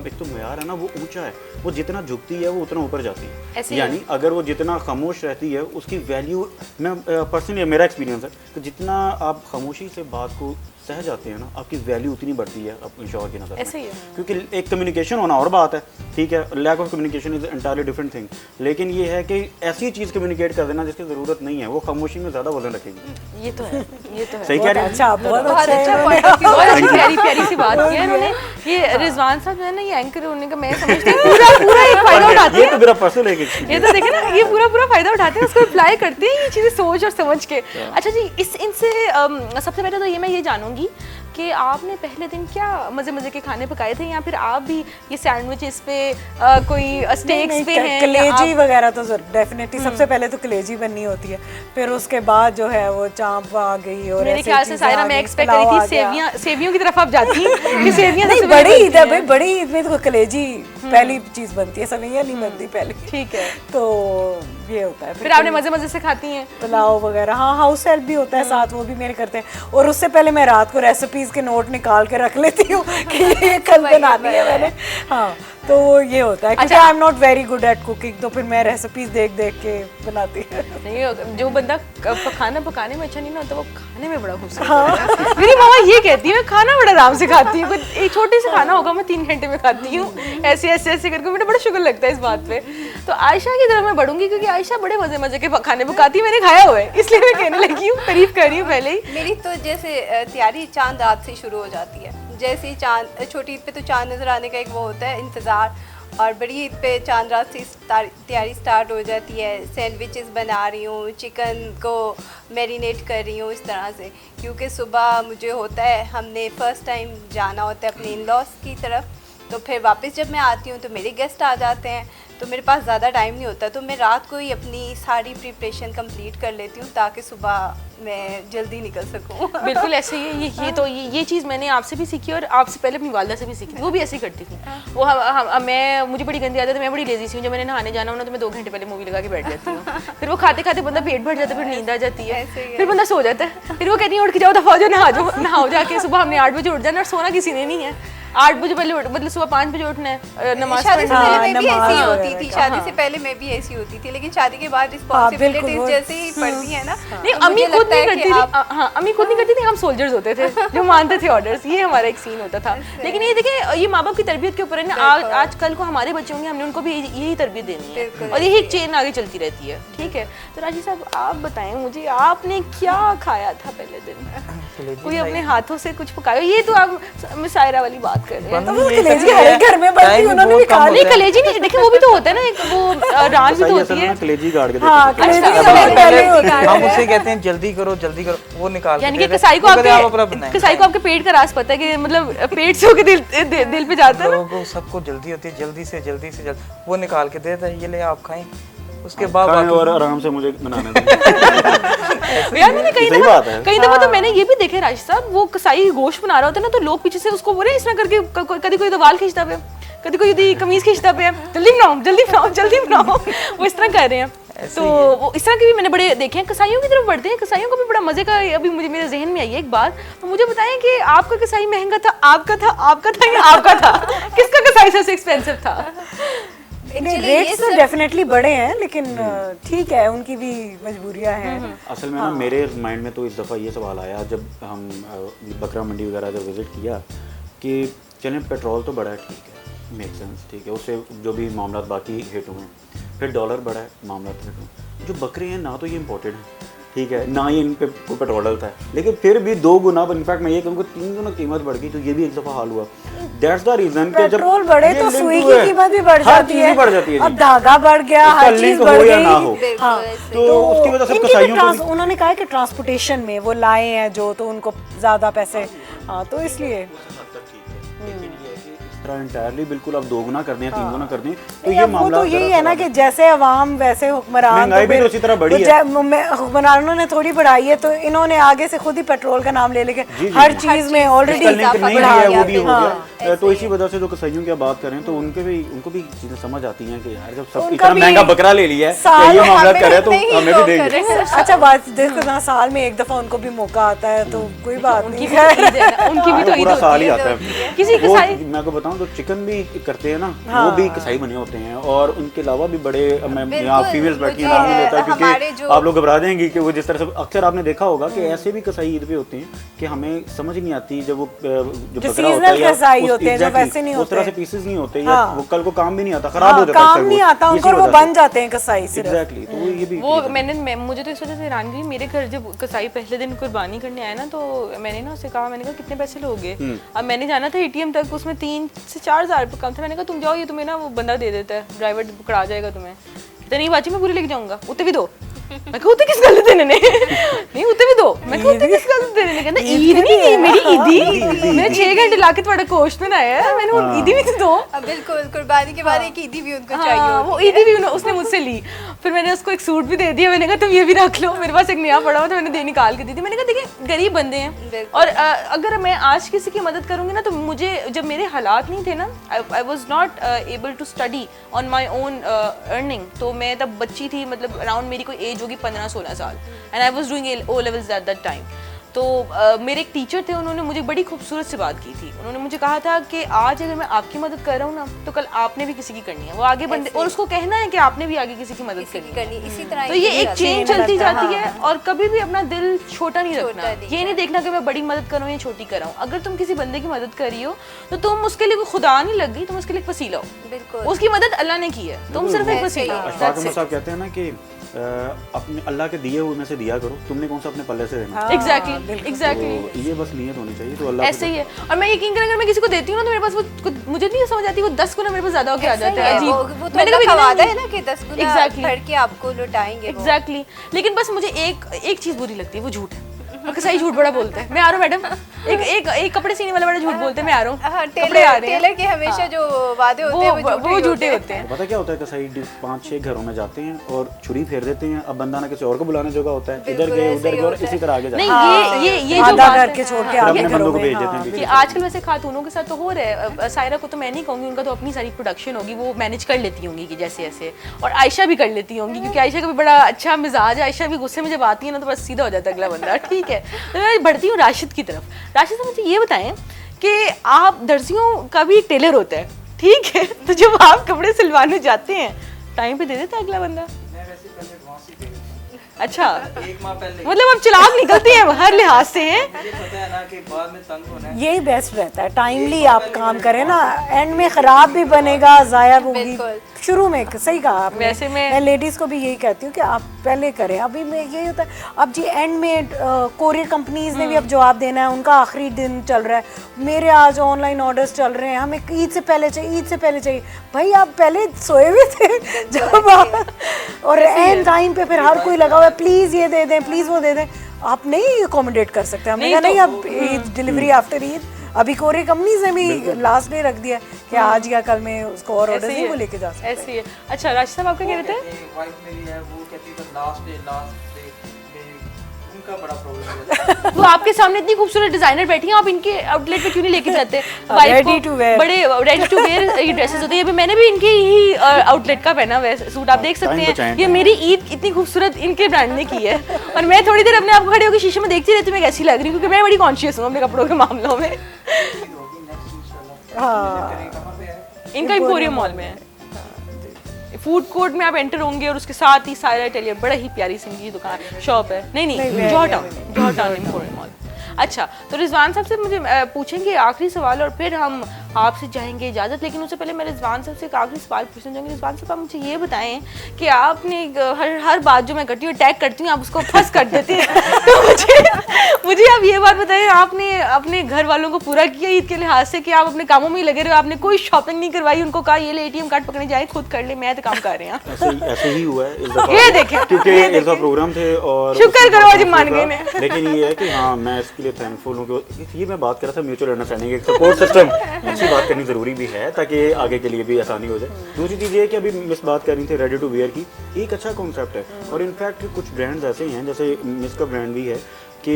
एक तो मयार है ना वो ऊंचा है, वो जितना झुकती है वो उतना ऊपर जाती है। यानी अगर वो जितना खामोश रहती है उसकी वैल्यू, मैं पर्सनली मेरा एक्सपीरियंस है कि जितना आप खामोशी से बात को सह जाते हैं ना, आपकी वैल्यू उतनी बढ़ती है अपने शौहर की नज़र में। क्योंकि एक कम्युनिकेशन होना और बात है, ठीक है, lack of communication is entirely different thing, लेकिन ये है कि ऐसी चीज़ कम्युनिकेट कर देना जिसकी ज़रूरत नहीं है, वो खामोशी में ज़्यादा वजन रखेगी। ये तो है, ये तो है। सही कह रहे हैं? अच्छा, बहुत बहुत अच्छा अच्छा है। point of view। बहुत अच्छी प्यारी प्यारी सी बात की है इन्होंने। ये रिजवान साहब जो है ना, ये एंकर होने का मैं समझती हूँ पूरा पूरा एक फायदा उठाते ये हैं। तो मेरा पर्सनल एक ये एक्सपीरियंस तो देखे ना, ये पूरा पूरा फायदा उठाते हैं, उसको अप्लाई करते हैं ये चीज़ें सोच और समझ के। अच्छा जी, इनसे सबसे पहले तो ये मैं ये जानूंगी कि आपने पहले दिन क्या मज़े मज़े के खाने पकाए थे, या फिर आप भी ये सैंडविचेस पे कोई स्टेक्स पे हैं? कलेजी वगैरह तो डेफिनेटली सबसे पहले तो कलेजी बननी होती है, फिर उसके बाद जो है वो चांप आ गई और मेरे ऐसी ख्याल से चीज़ें सायरा आ मैं गई, एक्सपेक्ट करी पुलाव आ थी गया। सेवियों की तरफ आप जाती हैं कि सेवियां नहीं, सबसे बड़ी पहले ईद है बनती भाई, हैं। बड़ी ईद में तो कलेजी पहली चीज बनती है, सवैयां नहीं बनती पहले। ठीक है, तो ये होता है। फिर आपने मज़े मज़े से खाती हैं? पुलाव वगैरह, हाँ, हाउस हेल्प भी होता है साथ, वो भी मेरे करते हैं। और उससे पहले मैं रात को रेसिपीज के नोट निकाल के रख लेती हूँ कि ये कल बनानी है मैंने। हाँ, तो ये होता है, क्योंकि I am not very good at cooking, तो फिर मैं रेसिपीज देख देख के बनाती हूँ। नहीं, जो बंदा खाना पकाने में अच्छा नहीं ना होता, वो खाने में बड़ा खूबसूरत होता है। मेरी मामा ये कहती है, मैं खाना बड़ा आराम से खाती हूँ, एक छोटे से खाना होगा मैं 3 घंटे में खाती हूँ, ऐसे ऐसे ऐसे करके। मुझे बड़ा शुक्र लगता है इस बात पे। तो आयशा की तरफ मैं बढ़ूंगी, क्योंकि आयशा बड़े मजे मजे के खाने पकाती है, मैंने खाया हुआ है, इसलिए मैं कहने लगी हूँ, तारीफ कर रही हूँ पहले ही। मेरी तो जैसे तैयारी चांद रात से शुरू हो जाती है। जैसे ही चांद, छोटी ईद पे तो चांद नज़र आने का एक वो होता है इंतज़ार, और बड़ी ईद पे चांद रात से तैयारी स्टार्ट हो जाती है। सैंडविचेस बना रही हूँ, चिकन को मैरिनेट कर रही हूँ इस तरह से, क्योंकि सुबह मुझे होता है, हमने फ़र्स्ट टाइम जाना होता है अपने इन-लॉज़ की तरफ, तो फिर वापस जब मैं आती हूँ तो मेरे गेस्ट आ जाते हैं, तो मेरे पास ज़्यादा टाइम नहीं होता, तो मैं रात को ही अपनी सारी प्रिपरेशन कंप्लीट कर लेती हूँ ताकि सुबह मैं जल्दी निकल सकूँ। बिल्कुल ऐसे ही है। ये चीज़ मैंने आपसे भी सीखी और आपसे पहले अपनी वालदा से भी सीखी थी, वो भी ऐसे ही करती थी। वो मुझे बड़ी गंदी आदत है, मैं बड़ी लेजी सी हूँ, जब मैंने नहाने जाना हो ना तो मैं 2 घंटे पहले मूवी लगा के बैठ जाती हूँ। फिर वो खाते खाते बंदा पेट भर जाता है, फिर नींद आ जाती है, फिर बंदा सो जाता है, फिर वो कहती है उठ के जाओ, दफा हो जाओ, नहाओ जाके। सुबह हमने 8 बजे उठ जाना, और सोना किसी ने नहीं है। 8 बजे पहले मतलब सुबह 5 बजे उठना है, नमाज शादी से पढ़ना है। पहले मैं भी नमाज ऐसी वगैरह होती थी, का, शादी से पहले मैं भी ऐसी होती थी, लेकिन शादी के बाद रिस्पॉन्सिबिलिटीज बिल्कुल, जैसे ही पड़ती है ना, नहीं, तो अम्मी मुझे खुद लगता नहीं है कि करती थी। आप हाँ, अम्मी खुद नहीं करती थी, हम सोल्जर्स होते थे जो मानते थे ऑर्डर्स, ये हमारा एक सीन होता था। लेकिन ये देखिए, ये माँ बाप की तरबियत के ऊपर है ना, आजकल को हमारे बच्चे होंगे, हमने उनको भी यही तरबियत देनी है, और यही चेन आगे चलती रहती है। ठीक है, तो राजी साहब आप बताएं मुझे, आपने क्या खाया था पहले दिन? कोई अपने हाथों से कुछ पकाया? ये तो आप सायरा वाली बात कर रहे हैं। कलेजी हर घर में बनती है, उन्होंने भी खा ली। नहीं, कलेजी नहीं, देखिए वो भी तो होता है ना, एक वो रान भी तो होती है। कलेजी गाड़ के हाँ, देते हैं। कलेजी अच्छा, तो पहले होती है। हम उससे कहते हैं जल्दी करो जल्दी करो, वो निकाल के यानी कि दे दे, कसाई को वो कहते हैं, आप अपना बनाएं। कसाई को आपके पेट का राज पता है, कि मतलब पेट से होके दिल पे जाता है ना। लोगों को सबको जल्दी होती है, जल्दी से जल्दी, वो निकाल के देता है, ये ले आप खाएं, उसके बाद खाएं बाकी- और आराम से मुझे बनाने दें। यार मैंने सही बात है। कई दफा तो मैंने ये भी देखा है राज साहब, वो कसाई गोश्त बना रहा होता है ना, तो लोग पीछे से उसको बोले इस तरह करके, कभी कोई तो वाल खींचता पे, कभी कोई कमीज खींचता पे, जल्दी बनाओ जल्दी बनाओ जल्दी बनाओ, वो इस तरह कर रहे हैं। तो वो इस तरह के भी मैंने बड़े देखे हैं, कसाईयों की तरफ बढ़ते हैं, कसाईयों को भी बड़ा मजे का। अभी मुझे मेरे जहन में आई है एक बात, तो मुझे बताएं कि आपका कसाई महंगा था, आपका था या आपका था? किसका कसाई सबसे एक्सपेंसिव था? रेट्स तो डेफिनेटली बड़े हैं, लेकिन ठीक है, उनकी भी मजबूरियां हैं। असल में ना मेरे माइंड में तो इस दफ़ा ये सवाल आया जब हम बकरा मंडी वगैरह जब विज़िट किया कि चलें पेट्रोल तो बढ़ा है, ठीक है, मेक सेंस, ठीक है, उससे जो भी मामला बाकी हिट हुए, फिर डॉलर बढ़ा है, मामला हिट हुए। जो बकरे हैं ना तो ये इम्पोर्टेड है, ठीक है, ना ही इन पे कोई पेट्रोल डलता है, लेकिन फिर भी 2 गुना, इनफैक्ट मैं ये कहूँगा 3 गुना कीमत बढ़ गई, तो ये भी एक दफ़ा हाल हुआ। दैट्स द रीजन कि जब पेट्रोल बढ़े तो सुई की कीमत भी बढ़ जाती है, बढ़ जाती है, अब धागा बढ़ गया, उसका हर चीज लिंक बढ़ हो या ना हो। गई। हाँ, तो उसकी वजह से इनकी कसाईयों भी को भी- उन्होंने कहा कि ट्रांसपोर्टेशन में वो लाए हैं जो, तो उनको ज्यादा पैसे, हाँ, तो इसलिए लेकिन ये है कि इस खतरा इंटायरली बिल्कुल आप दोगुना कर दें, तीन गुना कर दें, तो नहीं, ये अब वो मामला तो यही है ना कि जैसे अवाम वैसे हुक्मरान, महंगाई भी तो उसी तरह बढ़ी है। हुक्मरानों ने थोड़ी बढ़ाई है, तो इन्होंने आगे से खुद ही पेट्रोल का नाम ले लेके हर चीज में ऑलरेडी नहीं है वो भी हो हाँ, गया। तो इसी वजह से जो कसाईयों की बात करें तो उनको भी चीजें समझ आती हैं कि यार जब सब उनका इतना भी महंगा बकरा ले लिया है साल तो ये में मामला हमें करे तो नहीं हमें भी हो देंगे। करे। अच्छा बात देखो ना, साल में एक दफा उनको भी मौका आता है, तो कोई बात नहीं उनकी भी तो उनकी भी तो ईद पूरा साल ही होती है। आता है। किसी वो कसाई मैं आपको बताऊं तो चिकन भी करते हैं ना, वो भी कसाई बने होते हैं, और उनके अलावा भी बड़े मैं यहाँ फीमेल्स बैठी हैं, नाम नहीं लेता हमारे क्योंकि जो- आप लोग घबरा जाएंगी कि वो जिस तरह से अक्सर आपने देखा होगा कि ऐसे भी कसाई ईद पे होते हैं कि हमें समझ नहीं आती जब वो जो बकरा होता seasonal है या कसाई होते हैं, जो वैसे नहीं उस तरह होते। से पीसेस नहीं होते, या हाँ। वो कल को काम भी नहीं आता, खराब हो जाता है, काम नहीं आता उनको, और वो बन जाते हैं कसाई सिर्फ। एग्जैक्टली। तो ये भी वो मुझे तो इस वजह से हैरानगी, मेरे घर जब कसाई पहले दिन कुर्बानी करने आया ना, तो मैंने ना उससे कहा, मैंने कहा कितने पैसे लोगे? अब मैंने जाना था एटीएम तक, उसमें 3 से 4 हज़ार रुपये कम था। मैंने कहा तुम जाओ, ये तुम्हें ना वो बंदा दे देता है, ड्राइवर पकड़ा जाएगा तुम्हें। कहते नहीं बाजी मैं पूरी लेके जाऊंगा, उतने भी दो। मैं कहा उतने किस गल देने ने? नहीं उतने भी दो। मैं कहा उतने किस गल देने ने? कहता ईद नहीं मेरी ईदी, मैं 6 घंटे लाके तुम्हारा गोश्त बनाया है, मैंने वो ईदी भी तो दो। बिल्कुल, कुर्बानी के बाद एक ईदी भी उनको चाहिए हाँ, होती वो है। ईदी भी उसने मुझसे ली। फिर मैंने उसको एक सूट भी दे दिया, मैंने कहा तुम ये भी रख लो, मेरे पास एक नया पड़ा हुआ, तो मैंने दे निकाल के दी थी। मैंने कहा देखिए गरीब बंदे हैं, बिल्कुल। और अगर मैं आज किसी की मदद करूंगी ना, तो मुझे जब मेरे हालात नहीं थे ना, I was not able to study on my own earning, तो मैं तब बच्ची थी, मतलब अराउंड मेरी कोई एज होगी 15-16 साल, and I was doing O levels at that time. तो मेरे एक टीचर थे, उन्होंने मुझे बड़ी खूबसूरत से बात की थी। उन्होंने मुझे कहा था कि आज अगर मैं आपकी मदद कर रहा हूँ ना, तो कल आपने भी किसी की करनी है। वो आगे बंदे, और उसको कहना है कि आपने भी आगे किसी की मदद किसी की करनी है। करनी, इसी तरह तो ये एक चेन चलती जाती है, हाँ। और कभी भी अपना दिल छोटा नहीं छोटा रखना। नहीं ये नहीं देखना कि मैं बड़ी मदद कर रहा हूँ या छोटी कर रहा हूँ। अगर तुम किसी बंदे की मदद कर रही हो, तो तुम उसके लिए कोई खुदा नहीं लग गई, तुम उसके लिए एक वसीला हो। बिल्कुल। उसकी मदद अल्लाह ने की है, तुम सिर्फ एक वसीला हो। अशफाक अहमद साहब कहते हैं ना कि अपने अल्लाह के दिए हुए में से दिया करो, तुमने कौन सा अपने पल्ले से देना। एग्जैक्टली तो ये बस नीयत होनी चाहिए, तो अल्लाह ऐसे ही है। और मैं यकीन करें, अगर मैं किसी को देती हूँ ना, तो मेरे पास वो मुझे नहीं समझ आती, वो 10 गुना मेरे पास ज्यादा होके आ जाता है। अजीब। वो तो मैंने मैंने कभी वादा है ना कि 10 गुना Exactly. भर के आपको लौटाएंगे वो। एग्जैक्टली। लेकिन बस मुझे एक चीज बुरी लगती है, वो झूठ है। और कसाई झूठ बड़ा बोलता है। मैं आ रहा हूँ मैडम, एक कपड़े सीने वाला बड़ा झूठ बोलते हैं, मैं आ रहा हूँ, हाँ, कपड़े आ रहे हैं। टेलर के हमेशा जो वादे होते हैं वो झूठे होते हैं। पता क्या होता है, कसाई 5-6 घरों में जाते हैं और छुरी फेर देते हैं। अब बंदा ना किसी और को बुलाने जगह होता है, इधर बिल्कुल गए ऐसे उधर ही गए, और होता इसी तरह आगे जाते नहीं, हैं। ये जो आधा बात करके है, छोड़ के फिर आगे अपने घरों बंदों को में, भेज देते हाँ। हैं। कि आजकल वैसे खातूनों के साथ तो हो रहा है। सायरा को तो मैं नहीं कहूँगी, उनका तो अपनी सारी प्रोडक्शन होगी, वो मैनेज कर लेती होंगी कि जैसे ऐसे, और आयशा भी कर लेती होंगी, क्योंकि आयशा का भी बड़ा अच्छा मिजाज है। आयशा भी गुस्से में जब आती है ना, तो बस सीधा हो जाता है अगला बंदा। ठीक है, तो मैं बढ़ती हूँ राशिद की तरफ। राशिद साहब मुझे ये बताएं कि आप दर्जियों का भी एक टेलर होता है, ठीक है, तो जब आप कपड़े सिलवाने जाते हैं, टाइम पे दे देता है अगला बंदा? मैं वैसे पहले एडवांस ही दे देता अच्छा, हूँ, 1 माह पहले। मतलब आप चिराग निकलते हैं हर लिहाज से हैं। मुझे पता है ना कि बाद में तंग होना है। यही बेस्ट रहता है, टाइमली आप काम करें ना, एंड में खराब भी बनेगा, जाया होगी। बिल्कुल। शुरू में सही कहा आपने। वैसे मैं लेडीज़ को भी यही कहती हूँ कि आप पहले करें। अभी मैं यही होता है, अब जी एंड में कोरियर कंपनीज ने भी अब जवाब देना है, उनका आखिरी दिन चल रहा है। मेरे आज ऑनलाइन ऑर्डर्स चल रहे हैं, हमें ईद से पहले चाहिए, ईद से पहले चाहिए। भाई आप पहले सोए हुए थे जब आप, और एंड टाइम पे फिर हर कोई लगा हुआ है, प्लीज़ ये दे दें, प्लीज़ वो दे दें। आप नहीं अकोमोडेट कर सकते। हमने कहा नहीं, अब ईद डिलीवरी आफ्टर ईद। अभी कोरियर कंपनीज ने भी लास्ट डे रख दिया कि आज या कल में उसको और ऑर्डर नहीं वो लेके जा सकते। ऐसे ही है। अच्छा राशिद साहब, आपका क्या कहते हैं? वाइफ मेरी है, वो कहती है लास्ट डे उनका बड़ा प्रॉब्लम है। वो आपके सामने इतनी खूबसूरत डिजाइनर बैठी हैं, आप इनके आउटलेट पे क्यों नहीं लेके जाते? Ready to wear। बड़े रेडी टू वेयर ये ड्रेसेस होती है। अभी मैंने भी इनके ही आउटलेट का पहना हुआ है सूट, आप देख सकते time बचाएं, हैं। ये मेरी ईद इतनी खूबसूरत इनके ब्रांड ने की है, और मैं थोड़ी देर अपने आप को खड़ी होकर शीशे में देखती रहती हूँ मैं कैसी लग रही हूँ, क्योंकि मैं बड़ी कॉन्शियस हूँ अपने कपड़ों के मामलों में। इनका एम्पोरियम मॉल में है, फूड कोर्ट में आप एंटर होंगे, और उसके साथ ही सायरा टेलियर, बड़ा ही प्यारी सिंगी दुकान शॉप है। नहीं जॉर्ज टाउन एम्पोरियम मॉल। अच्छा, तो रिजवान साहब से मुझे पूछेंगे आखिरी सवाल, और फिर हम आपसे चाहेंगे इजाज़त। लेकिन उससे पहले मैं रिजवान साहब से एक आखिरी सवाल पूछना चाहूँगी। रिजवान साहब, आप मुझे ये बताएं कि आपने हर बात जो मैं करती हूँ टैग करती हूँ, आप उसको फंस कर देते हैं। तो मुझे आप ये बात बताएं, आपने अपने घर वालों को पूरा किया ईद के लिहाज से कि आप अपने कामों में ही लगे रहे, आपने कोई शॉपिंग नहीं करवाई, उनको कहा ये ले ATM कार्ड पकड़ने जाए, खुद कर ले, मैं तो काम कर रहे हैं। ऐसे ही हुआ है इस दफा। ये देखें, क्योंकि इस दफा प्रोग्राम थे, और शुक्र करो आज मान गए ने। लेकिन ये है कि हाँ, मैं इसके लिए थैंकफुल हूँ कि ये मैं बात कर रहा था म्यूचुअल अंडरस्टैंडिंग, एक सपोर्ट सिस्टम सी बात करनी ज़रूरी भी है ताकि आगे के लिए भी आसानी हो जाए। दूसरी चीज़ ये है कि अभी मिस बात कर रही थी रेडी टू वेयर की, एक अच्छा कॉन्सेप्ट है और इनफैक्ट कुछ ब्रांड्स ऐसे हैं जैसे मिस का ब्रांड भी है कि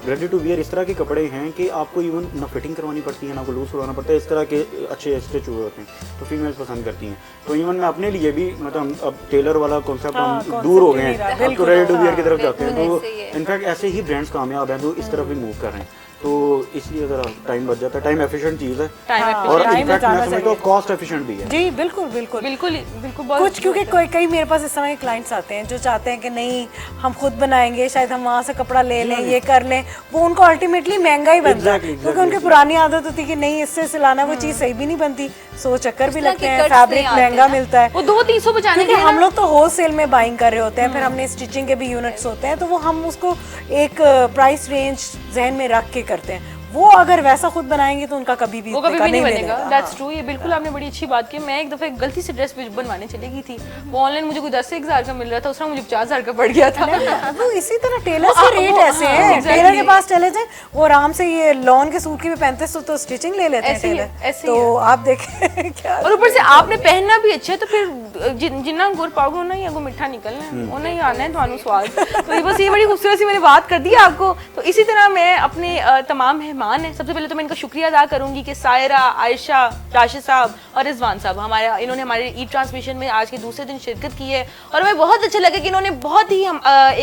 रेडी टू वियर इस तरह के कपड़े हैं कि आपको इवन ना फिटिंग करवानी पड़ती है ना को लूज़ करवाना पड़ता है, इस तरह के अच्छे स्टिच हुए होते हैं तो फीमेल्स पसंद करती हैं। तो इवन मैं अपने लिए भी मतलब अब टेलर वाला कॉन्सेप्ट हम दूर हो गए हैं, अब तो रेडी टू वियर की तरफ जाते हैं। तो इनफैक्ट ऐसे ही ब्रांड्स कामयाब हैं जो इस तरफ भी मूव कर रहे हैं, तो इसलिए ज़रा टाइम बच जाता है। टाइम एफिशिएंट चीज़ है और इनफैक्ट मैं समझता हूँ कॉस्ट एफिशिएंट भी है। जी बिल्कुल बिल्कुल बिल्कुल बिल्कुल बहुत कुछ क्योंकि कई मेरे पास इस तरह के क्लाइंट्स आते हैं जो चाहते हैं कि नहीं हम खुद बनाएंगे, शायद हम वहाँ से कपड़ा ले लें, ये कर लें, वो उनको अल्टीमेटली महंगा ही बनता है क्योंकि उनकी पुरानी आदत होती है कि नहीं इससे सिलाना, वो चीज़ सही भी नहीं बनती, सो चक्कर भी लगते हैं, फैब्रिक महंगा मिलता है, वो 200-300 बचाने के क्योंकि हम लोग तो होलसेल में बाइंग कर रहे होते हैं, फिर हमने स्टिचिंग के भी यूनिट्स होते हैं, तो वो हम उसको एक प्राइस रेंज जहन में रख के करते हैं। वो अगर वैसा खुद बनाएंगे तो उनका कभी भी नहीं बनेगा। दैट्स ट्रू, ये बिल्कुल आपने बड़ी अच्छी बात की। मैं एक दफा गलती से ड्रेस बनवाने चली गई थी, वो ऑनलाइन मुझे कोई 10 से 1,000 का मिल रहा था, उसमें मुझे 50,000 का पड़ गया था। वो इसी तरह टेलर के रेट ऐसे हैं, टेलर के पास चले जाए वो आराम से ये लॉन के सूट की भी 3500 तो स्टिचिंग ले लेते हैं टेलर, तो आप देखें क्या। और ऊपर से आपने पहनना भी अच्छा है तो फिर जिन्ना गुड़ पाओगे ना ये मिठा निकलना है, वो नहीं आना है तो स्वाद। तो बस ये बड़ी खूबसूरत सी मैंने बात कर दी आपको। तो इसी तरह मैं अपने तमाम मेहमान हैं, सबसे पहले तो मैं इनका शुक्रिया अदा करूंगी कि सायरा, आयशा, राशिद साहब और रिजवान साहब इन्होंने हमारे ई ट्रांसमिशन में आज के दूसरे दिन शिरकत की है और हमें बहुत अच्छा लगा कि इन्होंने बहुत ही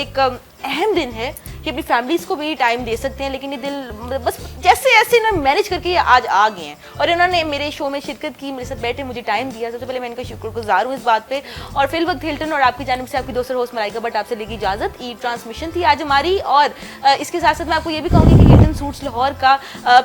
एक अहम दिन है कि अपनी फैमिलीज को भी टाइम दे सकते हैं, लेकिन ये दिल बस जैसे ऐसे ना मैनेज करके ये आज आ गए हैं और इन्होंने मेरे शो में शिरकत की, मेरे साथ बैठे, मुझे टाइम दिया। सबसे पहले मैं इनका शुक्रगुजार हूँ इस बात पे। और फिल वक्त हिल्टन और आपकी जानिब से आपकी दोस्त होस्ट मलाइका बट आपसे लेगी इजाजत। ई ट्रांसमिशन थी आज हमारी और इसके साथ साथ मैं आपको ये भी कहूँगी कि हिल्टन सूट्स लाहौर का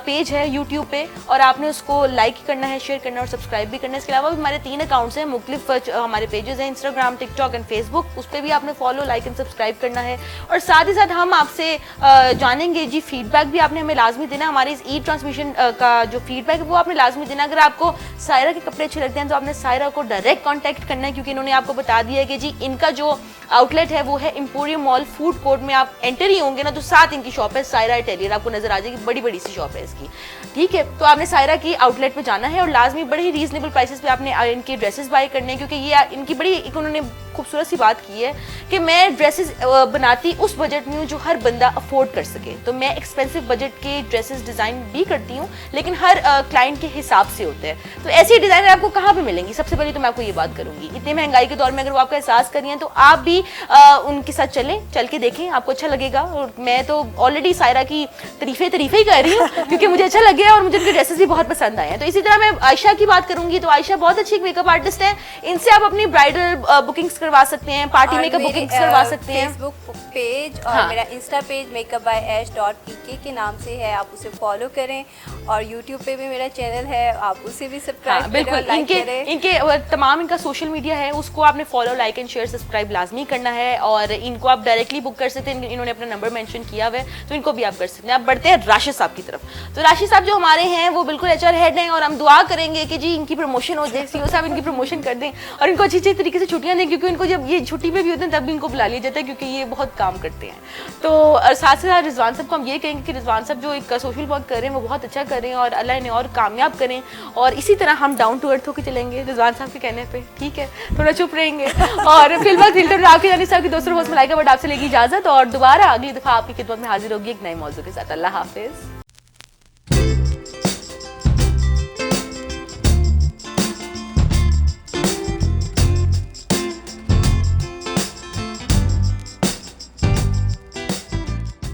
पेज है यूट्यूब पे और आपने उसको लाइक करना है, शेयर करना है और सब्सक्राइब भी करना है। इसके अलावा भी हमारे 3 अकाउंट्स हैं, मुख्तलिफ हमारे पेजेस हैं, इंस्टाग्राम, टिकटॉक एंड फेसबुक, उस पर भी आपने फॉलो, लाइक एंड सब्सक्राइब करना है। और साथ ही साथ हम आपसे जानेंगे जी फीडबैक भी आपने हमें लाजमी देना। हमारे इस ई ट्रांसमिशन का जो फीडबैक है वो आपने लाजमी देना। अगर आपको सायरा के कपड़े अच्छे लगते हैं तो आपने सायरा को डायरेक्ट कांटेक्ट करना है क्योंकि इन्होंने आपको बता दिया है कि जी इनका जो आउटलेट है वो है एम्पोरियम मॉल फूड कोर्ट में। आप एंटर ही होंगे ना तो साथ इनकी शॉप है सायरा टेलियर, आपको नजर आ जाएगी, बड़ी बड़ी सी शॉप है इसकी, ठीक है। तो आपने सायरा की आउटलेट पे जाना है और लाजमी बड़े ही रीजनेबल प्राइसेस पे आपने इनके ड्रेसेस बाय करने हैं क्योंकि ये इनकी बड़ी उन्होंने खूबसूरत सी बात की है कि मैं ड्रेसेस बनाती उस बजट में हूँ जो हर बंदा अफोर्ड कर सके। तो मैं एक्सपेंसिव बजट के ड्रेसेस डिज़ाइन भी करती हूँ लेकिन हर क्लाइंट के हिसाब से होते हैं। तो ऐसी डिज़ाइनर आपको कहाँ पे मिलेंगी? सबसे पहले तो मैं आपको ये बात करूँगी, इतनी महंगाई के दौर में अगर वो आपका एहसास कर रही हैं तो आप भी उनके साथ चल के देखें, आपको अच्छा लगेगा। और मैं तो ऑलरेडी सायरा की तारीफे ही कर रही हूँ क्योंकि मुझे अच्छा लगे और मुझे उनके ड्रेसेस भी बहुत पसंद आए हैं। तो इसी तरह मैं आयशा की बात करूँगी तो आयशा बहुत अच्छी मेकअप आर्टिस्ट है, इनसे आप अपनी ब्राइडल बुकिंग्स करवा सकते हैं, पार्टी मेकअप बुकिंग्स करवा सकते हैं। फेसबुक पेज और मेरा इंस्टा पेज makeup@ash.pk के नाम से है, आप उसे फॉलो करें। और यूट्यूब पे भी मेरा चैनल है, आप उसे भी सब्सक्राइब करें और लाइक करें। इनके तमाम इनका सोशल मीडिया है उसको आपने follow, like and share, subscribe लाजमी करना है। और इनको आप डायरेक्टली बुक कर सकते हैं, इन्होंने अपना नंबर मेंशन किया हुआ है तो इनको भी आप कर सकते हैं। आप बढ़ते हैं राशिद साहब की तरफ। तो राशिद साहब जो हमारे हैं वो बिल्कुल HR हेड हैं और हम दुआ करेंगे कि जी इनकी प्रमोशन हो जाए, CEO साहब इनकी प्रमोशन कर दें और इनको अच्छी तरीके से छुट्टियां दें क्योंकि इनको जब ये छुट्टी पे भी होते हैं तब भी इनको बुला लिया जाता है क्योंकि ये बहुत काम करते हैं। तो साथ ही साथ रिजवान साहब को हम ये कहेंगे कि रिजवान साहब जो एक सोशल वर्क कर रहे हैं वो बहुत अच्छा कर रहे हैं और अल्लाह इन्हें और कामयाब करें और इसी तरह हम डाउन टू अर्थ होकर चलेंगे रिजवान साहब के कहने पे, ठीक है, थोड़ा चुप रहेंगे। और फिल्म फिल्टर आपके जाने साहब की दोस्तों होस्ट मलाइका बट आपसे लेगी इजाजत और दोबारा अगली दफा आपकी खिदमत में हाजिर होगी एक नए मौजू के साथ। अल्लाह हाफिज।